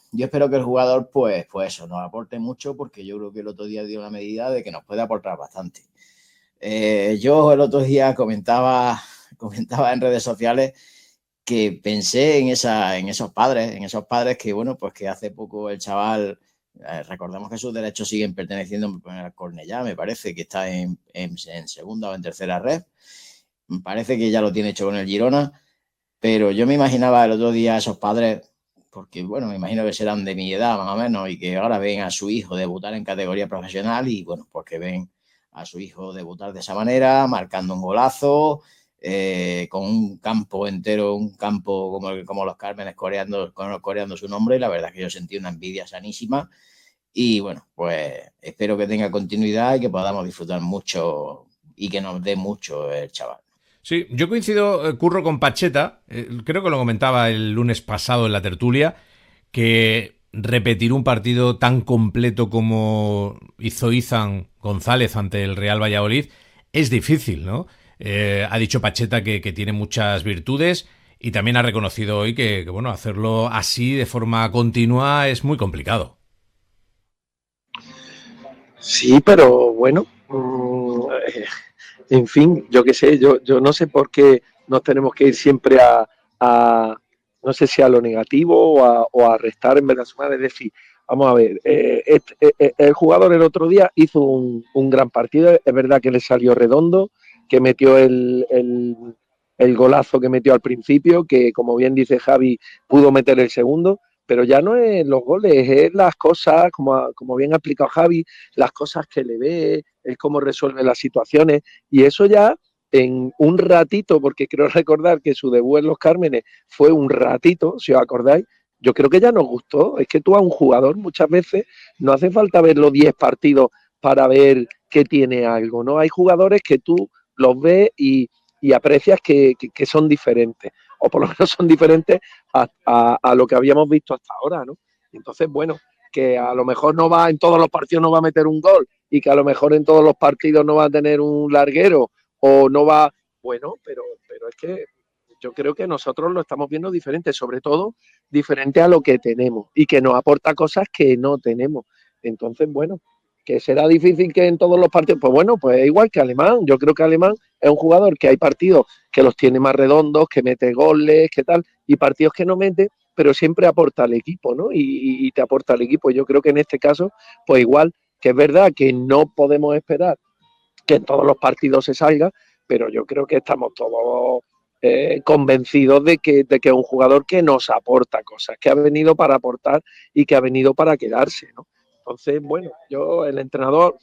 pues eso, nos aporte mucho, porque yo creo que el otro día dio una medida de que nos puede aportar bastante. Yo el otro día comentaba en redes sociales que pensé en esos padres que, bueno, pues que hace poco el chaval... recordemos que sus derechos siguen perteneciendo al Cornellá, me parece que está en segunda o en tercera red, me parece que ya lo tiene hecho con el Girona, pero yo me imaginaba el otro día a esos padres, porque bueno, me imagino que serán de mi edad más o menos y que ahora ven a su hijo debutar en categoría profesional y bueno, porque ven a su hijo debutar de esa manera, marcando un golazo, con un campo entero, un campo como los Cármenes coreando su nombre, y la verdad es que yo sentí una envidia sanísima y bueno, pues espero que tenga continuidad y que podamos disfrutar mucho y que nos dé mucho el chaval. Sí, yo coincido, Curro, con Pacheta, creo que lo comentaba el lunes pasado en la tertulia, que repetir un partido tan completo como hizo Izan González ante el Real Valladolid es difícil, ¿no? Ha dicho Pacheta que tiene muchas virtudes y también ha reconocido hoy que bueno, hacerlo así de forma continua es muy complicado. Sí, pero bueno, en fin, yo qué sé, yo no sé por qué nos tenemos que ir siempre a no sé si a lo negativo o a restar en vez de sumar. Es decir, vamos a ver, el jugador el otro día hizo un gran partido, es verdad que le salió redondo, que metió el golazo que metió al principio, que como bien dice Javi, pudo meter el segundo, pero ya no es los goles, es las cosas, como bien ha explicado Javi, las cosas que le ve, es cómo resuelve las situaciones, y eso ya en un ratito, porque creo recordar que su debut en los Cármenes fue un ratito, si os acordáis, yo creo que ya nos gustó. Es que tú a un jugador muchas veces no hace falta ver los 10 partidos para ver que tiene algo, ¿no? Hay jugadores que tú los ves y aprecias que son diferentes, o por lo menos son diferentes a lo que habíamos visto hasta ahora, ¿no? Entonces, bueno, que a lo mejor no va en todos los partidos no va a meter un gol y que a lo mejor en todos los partidos no va a tener un larguero o no va, bueno, pero es que yo creo que nosotros lo estamos viendo diferente, sobre todo diferente a lo que tenemos y que nos aporta cosas que no tenemos. Entonces, bueno, que será difícil que en todos los partidos, pues bueno, pues igual que Alemán. Yo creo que Alemán es un jugador que hay partidos que los tiene más redondos, que mete goles, que tal, y partidos que no mete, pero siempre aporta al equipo, ¿no? Y te aporta al equipo. Yo creo que en este caso, pues igual es verdad que no podemos esperar que en todos los partidos se salga, pero yo creo que estamos todos convencidos de que es un jugador que nos aporta cosas, que ha venido para aportar y que ha venido para quedarse, ¿no? Entonces, bueno, el entrenador,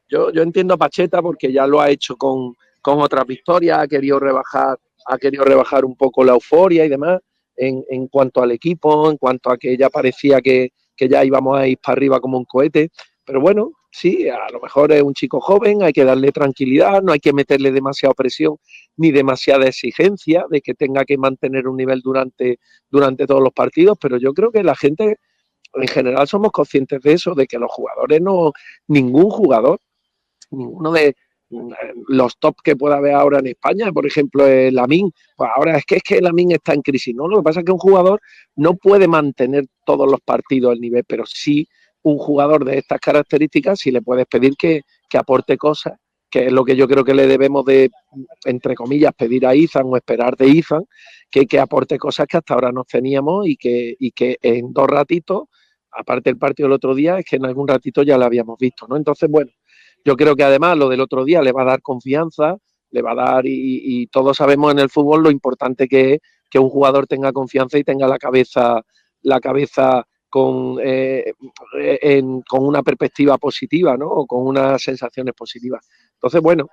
yo entiendo a Pacheta porque ya lo ha hecho con otras victorias, ha querido rebajar un poco la euforia y demás en cuanto al equipo, en cuanto a que ya parecía que ya íbamos a ir para arriba como un cohete, pero bueno, sí, a lo mejor es un chico joven, hay que darle tranquilidad, no hay que meterle demasiada presión ni demasiada exigencia de que tenga que mantener un nivel durante todos los partidos, pero yo creo que la gente en general somos conscientes de eso, de que los jugadores ninguno ninguno de los top que pueda haber ahora en España, por ejemplo, Lamine, pues ahora es que Lamine está en crisis, ¿no? Lo que pasa es que un jugador no puede mantener todos los partidos al nivel, pero sí un jugador de estas características, si le puedes pedir que aporte cosas, que es lo que yo creo que le debemos de, entre comillas, pedir a Izan o esperar de Izan, que aporte cosas que hasta ahora no teníamos y que en 2 ratitos, aparte del partido del otro día, es que en algún ratito ya lo habíamos visto, ¿no? Entonces, bueno, yo creo que además lo del otro día le va a dar confianza, le va a dar, y todos sabemos en el fútbol lo importante que es que un jugador tenga confianza y tenga la cabeza con una perspectiva positiva, ¿no? O con unas sensaciones positivas. Entonces, bueno,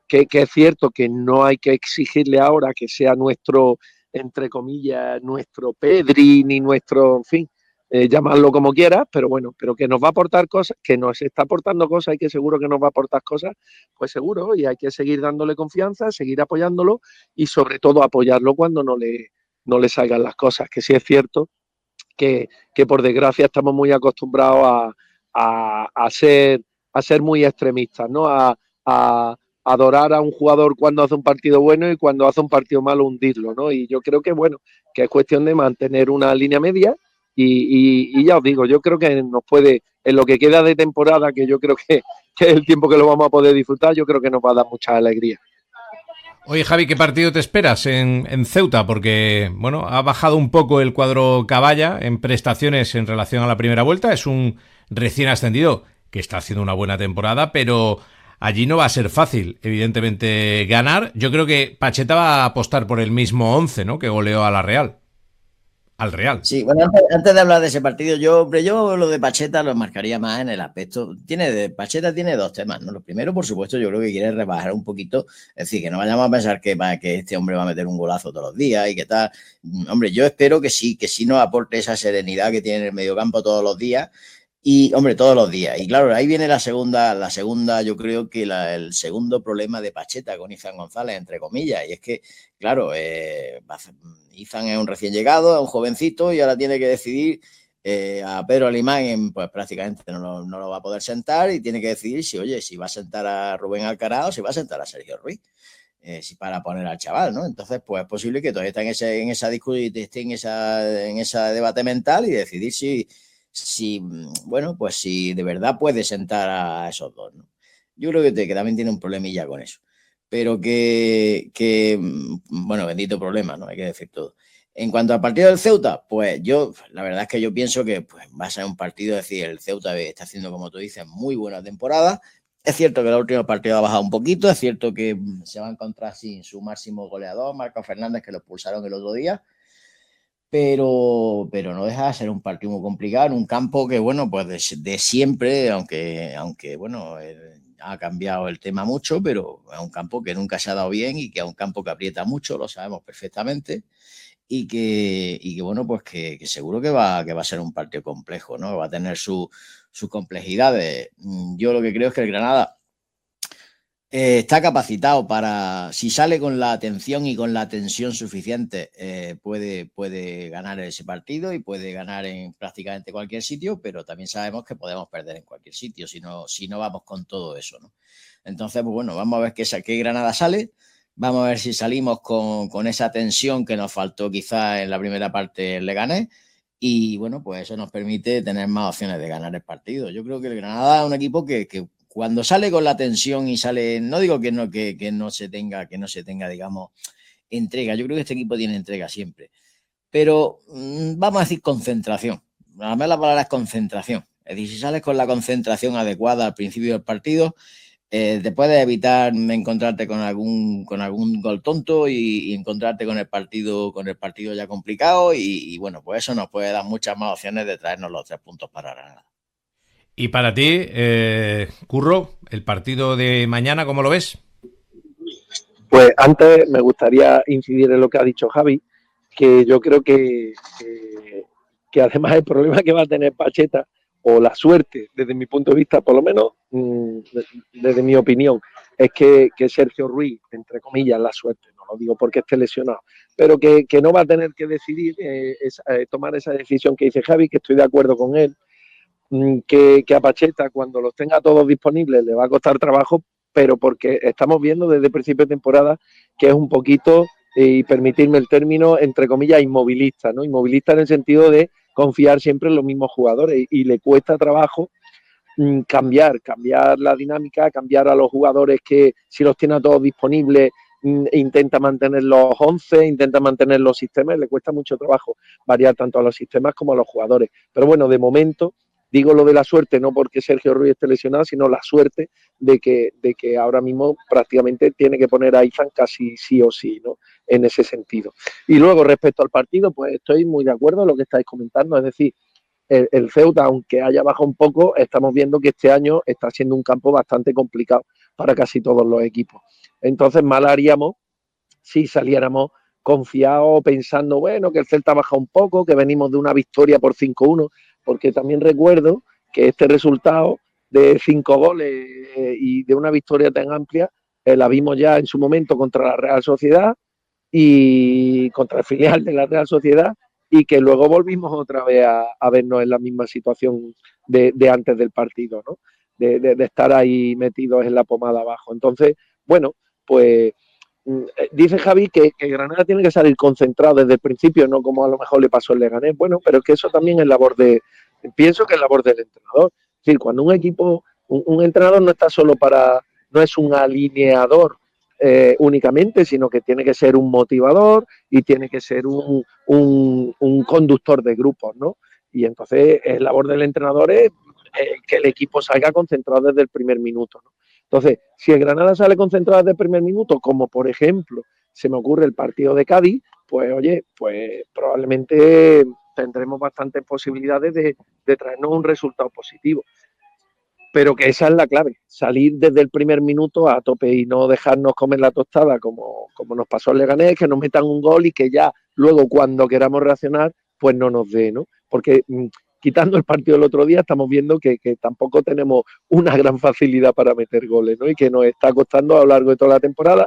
que es cierto que no hay que exigirle ahora que sea nuestro, entre comillas, nuestro Pedri, ni nuestro, en fin, llamarlo como quieras, pero bueno, pero que nos va a aportar cosas, que nos está aportando cosas y que seguro que nos va a aportar cosas, pues seguro, y hay que seguir dándole confianza, seguir apoyándolo y sobre todo apoyarlo cuando no le salgan las cosas, que sí es cierto que por desgracia estamos muy acostumbrados a ser muy extremistas, ¿no? A adorar a un jugador cuando hace un partido bueno y cuando hace un partido malo hundirlo, ¿no? Y yo creo que, bueno, que es cuestión de mantener una línea media y ya os digo, yo creo que nos puede, en lo que queda de temporada, que yo creo que es el tiempo que lo vamos a poder disfrutar, yo creo que nos va a dar mucha alegría. Oye, Javi, ¿qué partido te esperas en Ceuta? Porque, bueno, ha bajado un poco el cuadro Caballa en prestaciones en relación a la primera vuelta. Es un recién ascendido que está haciendo una buena temporada, pero allí no va a ser fácil, evidentemente, ganar. Yo creo que Pacheta va a apostar por el mismo 11, ¿no?, que goleó a la Real. Al Real. Sí, bueno, antes de hablar de ese partido, yo lo de Pacheta lo marcaría más en el aspecto. Pacheta tiene 2 temas, ¿no? Lo primero, por supuesto, yo creo que quiere rebajar un poquito, es decir, que no vayamos a pensar que este hombre va a meter un golazo todos los días y que tal. Hombre, yo espero que sí nos aporte esa serenidad que tiene en el mediocampo todos los días. Y, hombre, todos los días. Y claro, ahí viene la segunda, yo creo que el segundo problema de Pacheta con Izan González, entre comillas, y es que, claro, Izan es un recién llegado, es un jovencito y ahora tiene que decidir a Pedro Alimán, pues prácticamente no lo va a poder sentar y tiene que decidir si va a sentar a Rubén Alcaraz o si va a sentar a Sergio Ruiz. Para poner al chaval, ¿no? Entonces, pues es posible que todavía esté en esa discusión, esté en ese debate mental y decidir si de verdad puede sentar a esos dos, ¿no? Yo creo que también tiene un problemilla con eso, pero bueno, bendito problema, ¿no? Hay que decir todo. En cuanto al partido del Ceuta, pues la verdad es que yo pienso que pues, va a ser un partido, es decir, el Ceuta está haciendo, como tú dices, muy buena temporada. Es cierto que el último partido ha bajado un poquito, es cierto que se va a encontrar sin su máximo goleador, Marcos Fernández, que lo expulsaron el otro día, pero no deja de ser un partido muy complicado en un campo que, bueno, pues de siempre, aunque bueno, ha cambiado el tema mucho, pero es un campo que nunca se ha dado bien y que es un campo que aprieta mucho, lo sabemos perfectamente, y que bueno, pues que seguro que va a ser un partido complejo, ¿no? Va a tener sus complejidades. Yo lo que creo es que el Granada está capacitado para, si sale con la atención y con la tensión suficiente, puede ganar ese partido y puede ganar en prácticamente cualquier sitio, pero también sabemos que podemos perder en cualquier sitio si no vamos con todo eso, ¿no? Entonces, pues bueno, vamos a ver qué Granada sale, vamos a ver si salimos con esa tensión que nos faltó quizás en la primera parte en Leganés y bueno, pues eso nos permite tener más opciones de ganar el partido. Yo creo que el Granada es un equipo que cuando sale con la tensión y sale, no digo que no se tenga, digamos, entrega. Yo creo que este equipo tiene entrega siempre. Pero vamos a decir concentración. A mí la palabra es concentración. Es decir, si sales con la concentración adecuada al principio del partido, te puedes evitar encontrarte con algún gol tonto y encontrarte con el partido ya complicado y bueno, pues eso nos puede dar muchas más opciones de traernos los 3 puntos para Granada. Y para ti, Curro, el partido de mañana, ¿cómo lo ves? Pues antes me gustaría incidir en lo que ha dicho Javi, que yo creo que además el problema que va a tener Pacheta, o la suerte, desde mi punto de vista, por lo menos, desde mi opinión, es que Sergio Ruiz, entre comillas, la suerte, no lo digo porque esté lesionado, pero que no va a tener que decidir, tomar esa decisión que dice Javi, que estoy de acuerdo con él, que a Pacheta, cuando los tenga todos disponibles, le va a costar trabajo, pero porque estamos viendo desde el principio de temporada que es un poquito, y permitirme el término, entre comillas, inmovilista, ¿no? Inmovilista en el sentido de confiar siempre en los mismos jugadores y le cuesta trabajo cambiar la dinámica, cambiar a los jugadores que si los tiene a todos disponibles intenta mantener los 11, intenta mantener los sistemas, le cuesta mucho trabajo variar tanto a los sistemas como a los jugadores. Pero bueno, de momento digo lo de la suerte, no porque Sergio Ruiz esté lesionado, sino la suerte de que ahora mismo prácticamente tiene que poner a Izan casi sí o sí, ¿no? En ese sentido. Y luego, respecto al partido, pues estoy muy de acuerdo en lo que estáis comentando, es decir, el Ceuta, aunque haya bajado un poco, estamos viendo que este año está siendo un campo bastante complicado para casi todos los equipos. Entonces, mal haríamos si saliéramos confiados, pensando, bueno, que el Celta ha bajado un poco, que venimos de una victoria por 5-1, porque también recuerdo que este resultado de 5 goles y de una victoria tan amplia, la vimos ya en su momento contra la Real Sociedad y contra el filial de la Real Sociedad, y que luego volvimos otra vez a vernos en la misma situación de antes del partido, ¿no? De estar ahí metidos en la pomada abajo. Entonces, bueno, pues dice Javi que Granada tiene que salir concentrado desde el principio, no como a lo mejor le pasó el Leganés. Bueno, pero es que eso también es pienso que es labor del entrenador. Es decir, cuando un equipo, un entrenador no está solo no es un alineador únicamente, sino que tiene que ser un motivador y tiene que ser un conductor de grupos, ¿no? Y entonces es labor del entrenador que el equipo salga concentrado desde el primer minuto, ¿no? Entonces, si el Granada sale concentrado desde el primer minuto, como por ejemplo se me ocurre el partido de Cádiz, pues oye, pues probablemente tendremos bastantes posibilidades de traernos un resultado positivo. Pero que esa es la clave, salir desde el primer minuto a tope y no dejarnos comer la tostada como nos pasó al Leganés, que nos metan un gol y que ya luego cuando queramos reaccionar, pues no nos dé, ¿no? Porque quitando el partido del otro día, estamos viendo que tampoco tenemos una gran facilidad para meter goles, ¿no? Y que nos está costando a lo largo de toda la temporada,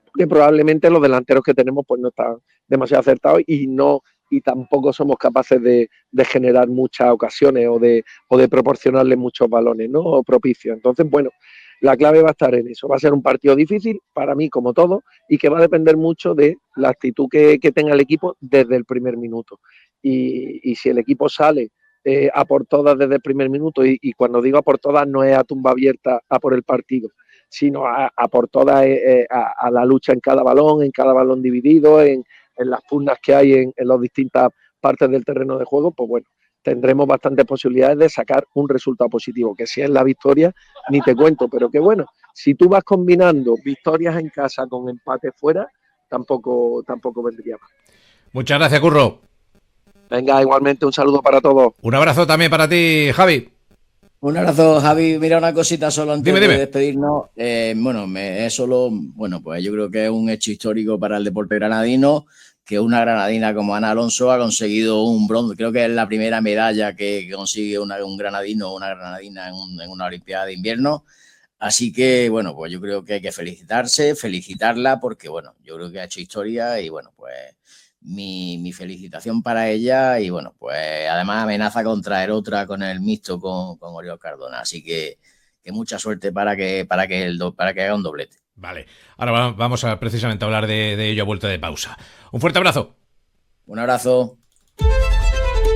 porque probablemente los delanteros que tenemos pues no están demasiado acertados y tampoco somos capaces de generar muchas ocasiones o de proporcionarle muchos balones, ¿no? O propicios. Entonces, bueno, la clave va a estar en eso. Va a ser un partido difícil para mí, como todo, y que va a depender mucho de la actitud que tenga el equipo desde el primer minuto. Y si el equipo sale a por todas desde el primer minuto, y cuando digo a por todas no es a tumba abierta a por el partido, sino a por todas a la lucha en cada balón dividido, en las pugnas que hay en las distintas partes del terreno de juego, pues bueno, tendremos bastantes posibilidades de sacar un resultado positivo, que si es la victoria, ni te cuento, pero que bueno, si tú vas combinando victorias en casa con empate fuera, tampoco vendría mal. Muchas gracias, Curro. Venga, igualmente un saludo para todos. Un abrazo también para ti, Javi. Un abrazo, Javi. Mira, una cosita solo antes Dime. de despedirnos. Es solo, pues yo creo que es un hecho histórico para el deporte granadino, que una granadina como Ana Alonso ha conseguido un bronce. Creo que es la primera medalla que consigue un granadino o una granadina en una Olimpiada de invierno. Así que, bueno, pues yo creo que hay que felicitarla, porque, bueno, yo creo que ha hecho historia y, bueno, pues mi felicitación para ella. Y, bueno, pues además amenaza con traer otra con el mixto con Oriol Cardona. Así que mucha suerte para que haga un doblete. Vale, ahora vamos a precisamente hablar de ello a vuelta de pausa. Un fuerte abrazo. Un abrazo.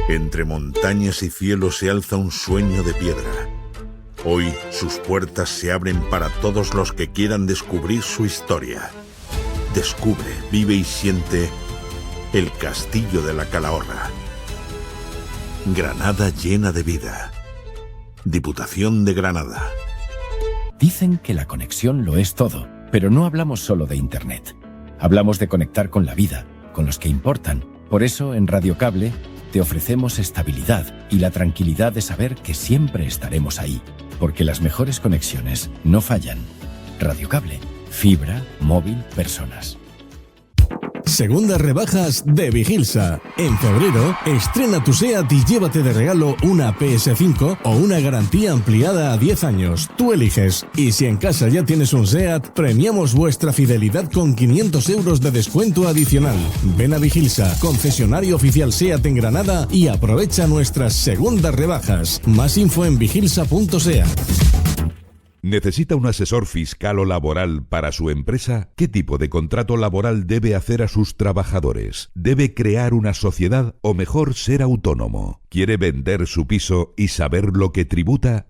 Entre montañas y cielos se alza un sueño de piedra. Hoy sus puertas se abren para todos los que quieran descubrir su historia. Descubre, vive y siente el Castillo de la Calahorra. Granada llena de vida. Diputación de Granada. Dicen que la conexión lo es todo, pero no hablamos solo de Internet. Hablamos de conectar con la vida, con los que importan. Por eso, en Radio Cable, te ofrecemos estabilidad y la tranquilidad de saber que siempre estaremos ahí, porque las mejores conexiones no fallan. Radio Cable, fibra, móvil, personas. Segundas rebajas de Vigilsa. En febrero, estrena tu SEAT y llévate de regalo una PS5 o una garantía ampliada a 10 años. Tú eliges. Y si en casa ya tienes un SEAT, premiamos vuestra fidelidad con 500 euros de descuento adicional. Ven a Vigilsa, concesionario oficial SEAT en Granada, y aprovecha nuestras segundas rebajas. Más info en vigilsa.seat. ¿Necesita un asesor fiscal o laboral para su empresa? ¿Qué tipo de contrato laboral debe hacer a sus trabajadores? ¿Debe crear una sociedad o mejor ser autónomo? ¿Quiere vender su piso y saber lo que tributa?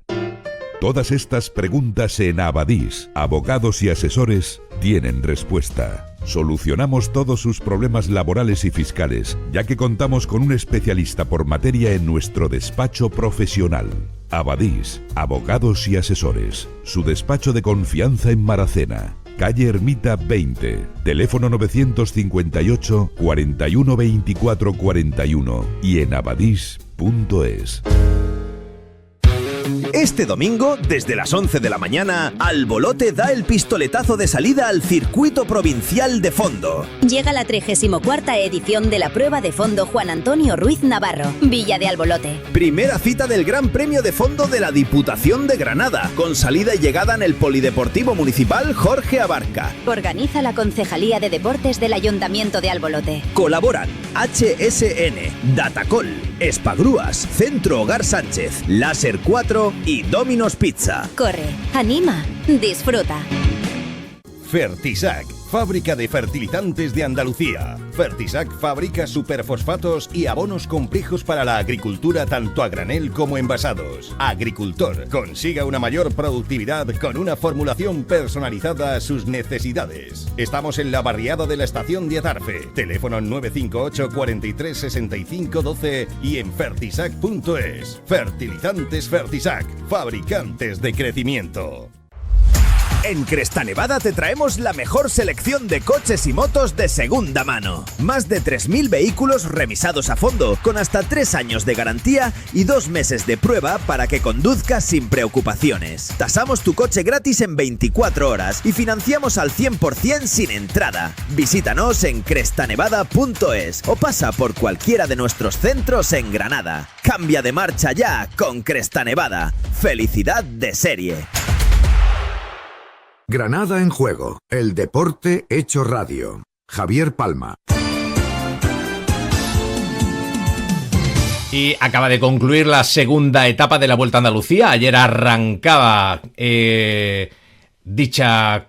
Todas estas preguntas en Abadís, abogados y asesores, tienen respuesta. Solucionamos todos sus problemas laborales y fiscales, ya que contamos con un especialista por materia en nuestro despacho profesional. Abadís, abogados y asesores. Su despacho de confianza en Maracena, calle Ermita 20, teléfono 958 41 24 41 y en abadís.es. Este domingo, desde las 11 de la mañana, Albolote da el pistoletazo de salida al Circuito Provincial de Fondo. Llega la 34ª edición de la prueba de fondo Juan Antonio Ruiz Navarro, Villa de Albolote. Primera cita del Gran Premio de Fondo de la Diputación de Granada, con salida y llegada en el Polideportivo Municipal Jorge Abarca. Organiza la Concejalía de Deportes del Ayuntamiento de Albolote. Colaboran HSN, Datacol, Espagrúas, Centro Hogar Sánchez, Láser 4 y Domino's Pizza. Corre, anima, disfruta. Fertisac, fábrica de fertilizantes de Andalucía. Fertisac fabrica superfosfatos y abonos complejos para la agricultura tanto a granel como envasados. Agricultor, consiga una mayor productividad con una formulación personalizada a sus necesidades. Estamos en la barriada de la estación de Atarfe. Teléfono 958 43 65 12 y en fertisac.es. Fertilizantes Fertisac, fabricantes de crecimiento. En Cresta Nevada te traemos la mejor selección de coches y motos de segunda mano. Más de 3.000 vehículos revisados a fondo, con hasta 3 años de garantía y 2 meses de prueba para que conduzcas sin preocupaciones. Tasamos tu coche gratis en 24 horas y financiamos al 100% sin entrada. Visítanos en crestanevada.es o pasa por cualquiera de nuestros centros en Granada. Cambia de marcha ya con Cresta Nevada. Felicidad de serie. Granada en juego, el deporte hecho radio. Javier Palma. Y acaba de concluir la segunda etapa de la Vuelta a Andalucía. Ayer arrancaba dicha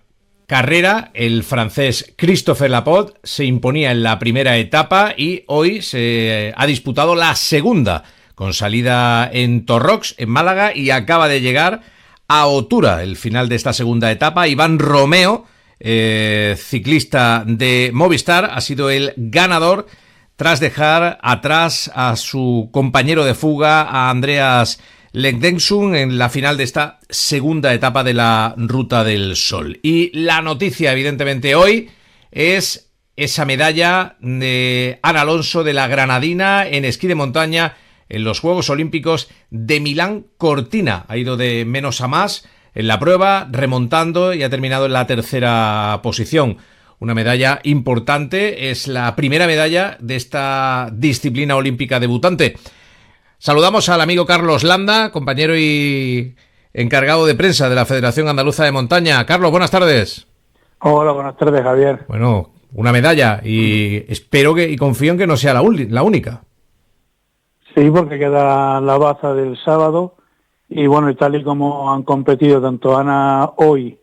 carrera. El francés Christophe Laporte se imponía en la primera etapa y hoy se ha disputado la segunda, con salida en Torrox, en Málaga, y acaba de llegar a Otura, el final de esta segunda etapa. Iván Romeo, ciclista de Movistar, ha sido el ganador tras dejar atrás a su compañero de fuga, a Andreas Lekdensson, en la final de esta segunda etapa de la Ruta del Sol. Y la noticia, evidentemente, hoy es esa medalla de Ana Alonso, de la granadina, en esquí de montaña en los Juegos Olímpicos de Milán Cortina. Ha ido de menos a más en la prueba, remontando, y ha terminado en la tercera posición. Una medalla importante, es la primera medalla de esta disciplina olímpica debutante. Saludamos al amigo Carlos Landa, compañero y encargado de prensa de la Federación Andaluza de Montaña. Carlos, buenas tardes. Hola, buenas tardes, Javier. Bueno, una medalla, y espero que, y confío en que no sea la única. Sí, porque queda la baza del sábado y bueno, y tal y como han competido tanto Ana hoy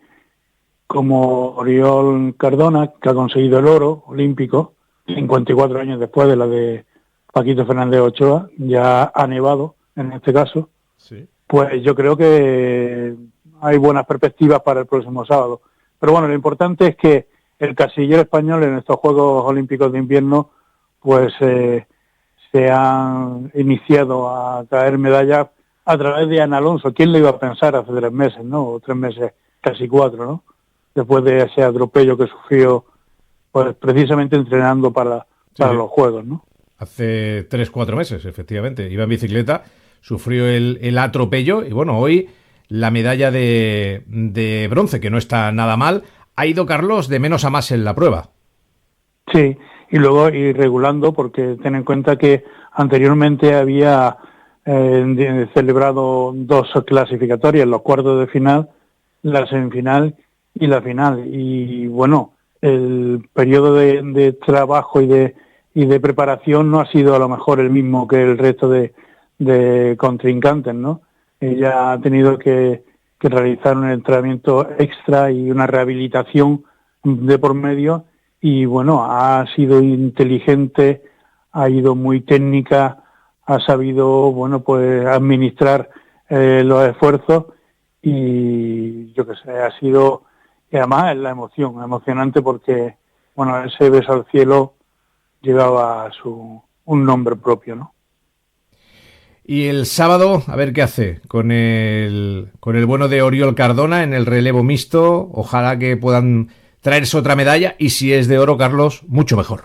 como Oriol Cardona, que ha conseguido el oro olímpico 54 años después de la de Paquito Fernández Ochoa, ya ha nevado en este caso, sí. Pues yo creo que hay buenas perspectivas para el próximo sábado. Pero bueno, lo importante es que el casillero español en estos Juegos Olímpicos de Invierno pues se han iniciado a traer medallas a través de Ana Alonso. ¿Quién lo iba a pensar hace 3 meses, no? O 3 meses, casi 4, ¿no? Después de ese atropello que sufrió, pues precisamente entrenando para los Juegos, ¿no? Hace 3-4 meses, efectivamente. Iba en bicicleta, sufrió el atropello y bueno, hoy la medalla de bronce, que no está nada mal. Ha ido, Carlos, de menos a más en la prueba. Sí, y luego ir regulando, porque ten en cuenta que anteriormente había celebrado 2 clasificatorias, los cuartos de final, la semifinal y la final. Y bueno, el periodo de trabajo y de preparación no ha sido a lo mejor el mismo que el resto de contrincantes, ¿no? Ella ha tenido que realizar un entrenamiento extra y una rehabilitación de por medio, y bueno, ha sido inteligente, ha ido muy técnica, ha sabido, bueno, pues administrar los esfuerzos, y yo qué sé, ha sido, y además es la emoción, emocionante, porque bueno, ese beso al cielo llevaba un nombre propio, ¿no? Y el sábado, a ver qué hace con el bueno de Oriol Cardona en el relevo mixto. Ojalá que puedan traerse otra medalla, y si es de oro, Carlos, mucho mejor.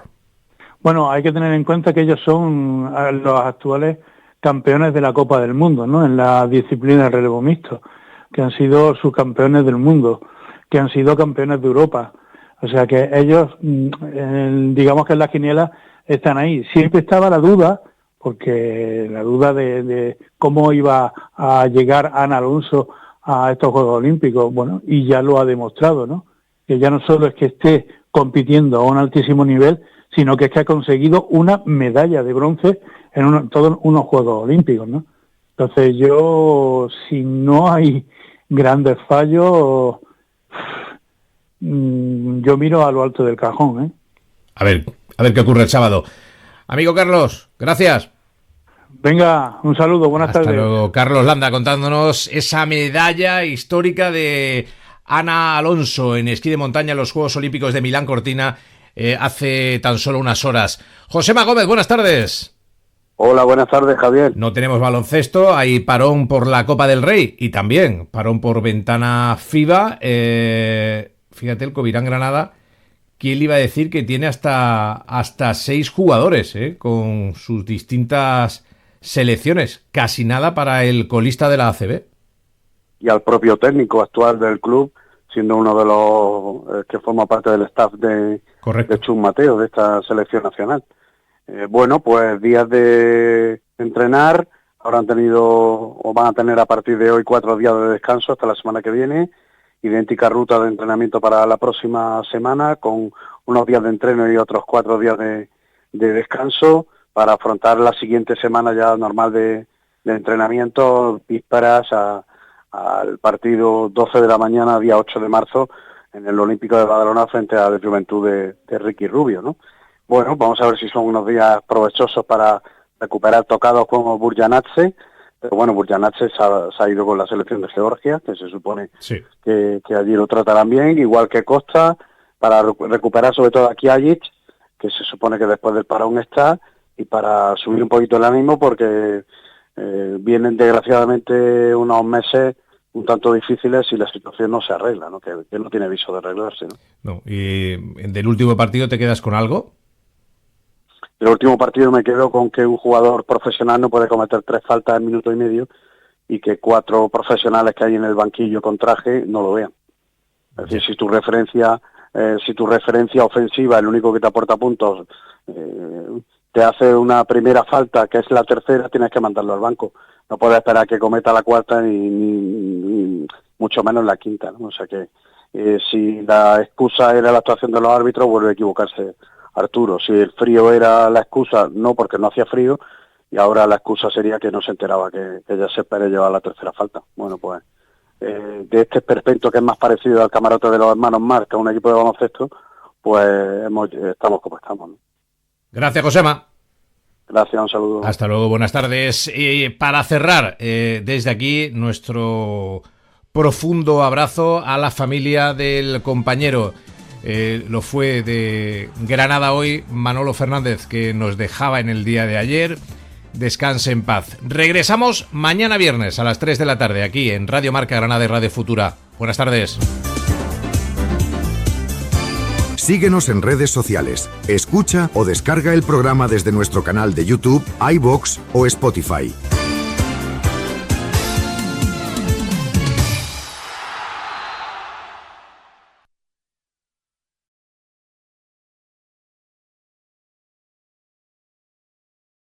Bueno, hay que tener en cuenta que ellos son los actuales campeones de la Copa del Mundo, ¿no? En la disciplina del relevo mixto, que han sido subcampeones del mundo, que han sido campeones de Europa. O sea que ellos, digamos que en la quiniela están ahí. Siempre estaba la duda, porque la duda de cómo iba a llegar Ana Alonso a estos Juegos Olímpicos, bueno, y ya lo ha demostrado, ¿no? Que ya no solo es que esté compitiendo a un altísimo nivel, sino que es que ha conseguido una medalla de bronce en todos unos Juegos Olímpicos, ¿no? Entonces yo, si no hay grandes fallos, yo miro a lo alto del cajón, ¿eh? A ver qué ocurre el sábado. Amigo Carlos, gracias. Venga, un saludo, buenas tardes. Hasta luego. Carlos Landa contándonos esa medalla histórica de Ana Alonso en esquí de montaña en los Juegos Olímpicos de Milán Cortina hace tan solo unas horas. Josema Gómez, buenas tardes. Hola, buenas tardes, Javier. No tenemos baloncesto, hay parón por la Copa del Rey y también parón por ventana FIBA. Fíjate, el Covirán Granada, ¿quién le iba a decir que tiene hasta 6 jugadores con sus distintas selecciones? Casi nada para el colista de la ACB. Y al propio técnico actual del club, siendo uno de los que forma parte del staff de Chus Mateo, de esta selección nacional. Bueno, pues días de entrenar, ahora han tenido o van a tener a partir de hoy 4 días de descanso hasta la semana que viene, idéntica ruta de entrenamiento para la próxima semana, con unos días de entreno y otros 4 días de descanso, para afrontar la siguiente semana ya normal de entrenamiento, vísperas al partido 12 de la mañana, día 8 de marzo, en el Olímpico de Badalona frente a la Juventud de Ricky Rubio, ¿no? Bueno, vamos a ver si son unos días provechosos para recuperar tocados como Burjanadze, pero bueno, Burjanadze se ha ido con la selección de Georgia, que se supone que allí lo tratarán bien, igual que Costa, para recuperar sobre todo a Kjajic, que se supone que después del parón está, y para subir un poquito el ánimo, porque vienen desgraciadamente unos meses un tanto difíciles si la situación no se arregla, ¿no? Que no tiene viso de arreglarse, ¿no? No. ¿Y del último partido te quedas con algo? Del último partido me quedo con que un jugador profesional no puede cometer 3 faltas en minuto y medio, y que 4 profesionales que hay en el banquillo con traje no lo vean. Es decir, si tu referencia ofensiva, el único que te aporta puntos, te hace una primera falta, que es la tercera, tienes que mandarlo al banco. No puedes esperar que cometa la cuarta ni mucho menos la quinta, ¿no? O sea que si la excusa era la actuación de los árbitros, vuelve a equivocarse Arturo. Si el frío era la excusa, no, porque no hacía frío, y ahora la excusa sería que no se enteraba que Josep Pérez llevaba la tercera falta. Bueno, pues de este esperpento, que es más parecido al camarote de los hermanos Marc, a un equipo de baloncesto, pues estamos como estamos, ¿no? Gracias, Josema. Gracias, un saludo. Hasta luego, buenas tardes. Para cerrar, desde aquí, nuestro profundo abrazo a la familia del compañero. lo fue de Granada hoy Manolo Fernández, que nos dejaba en el día de ayer. Descanse en paz. Regresamos mañana viernes a las 3 de la tarde aquí en Radio Marca Granada y Radio Futura. Buenas tardes. Síguenos en redes sociales. Escucha o descarga el programa desde nuestro canal de YouTube, iVoox o Spotify.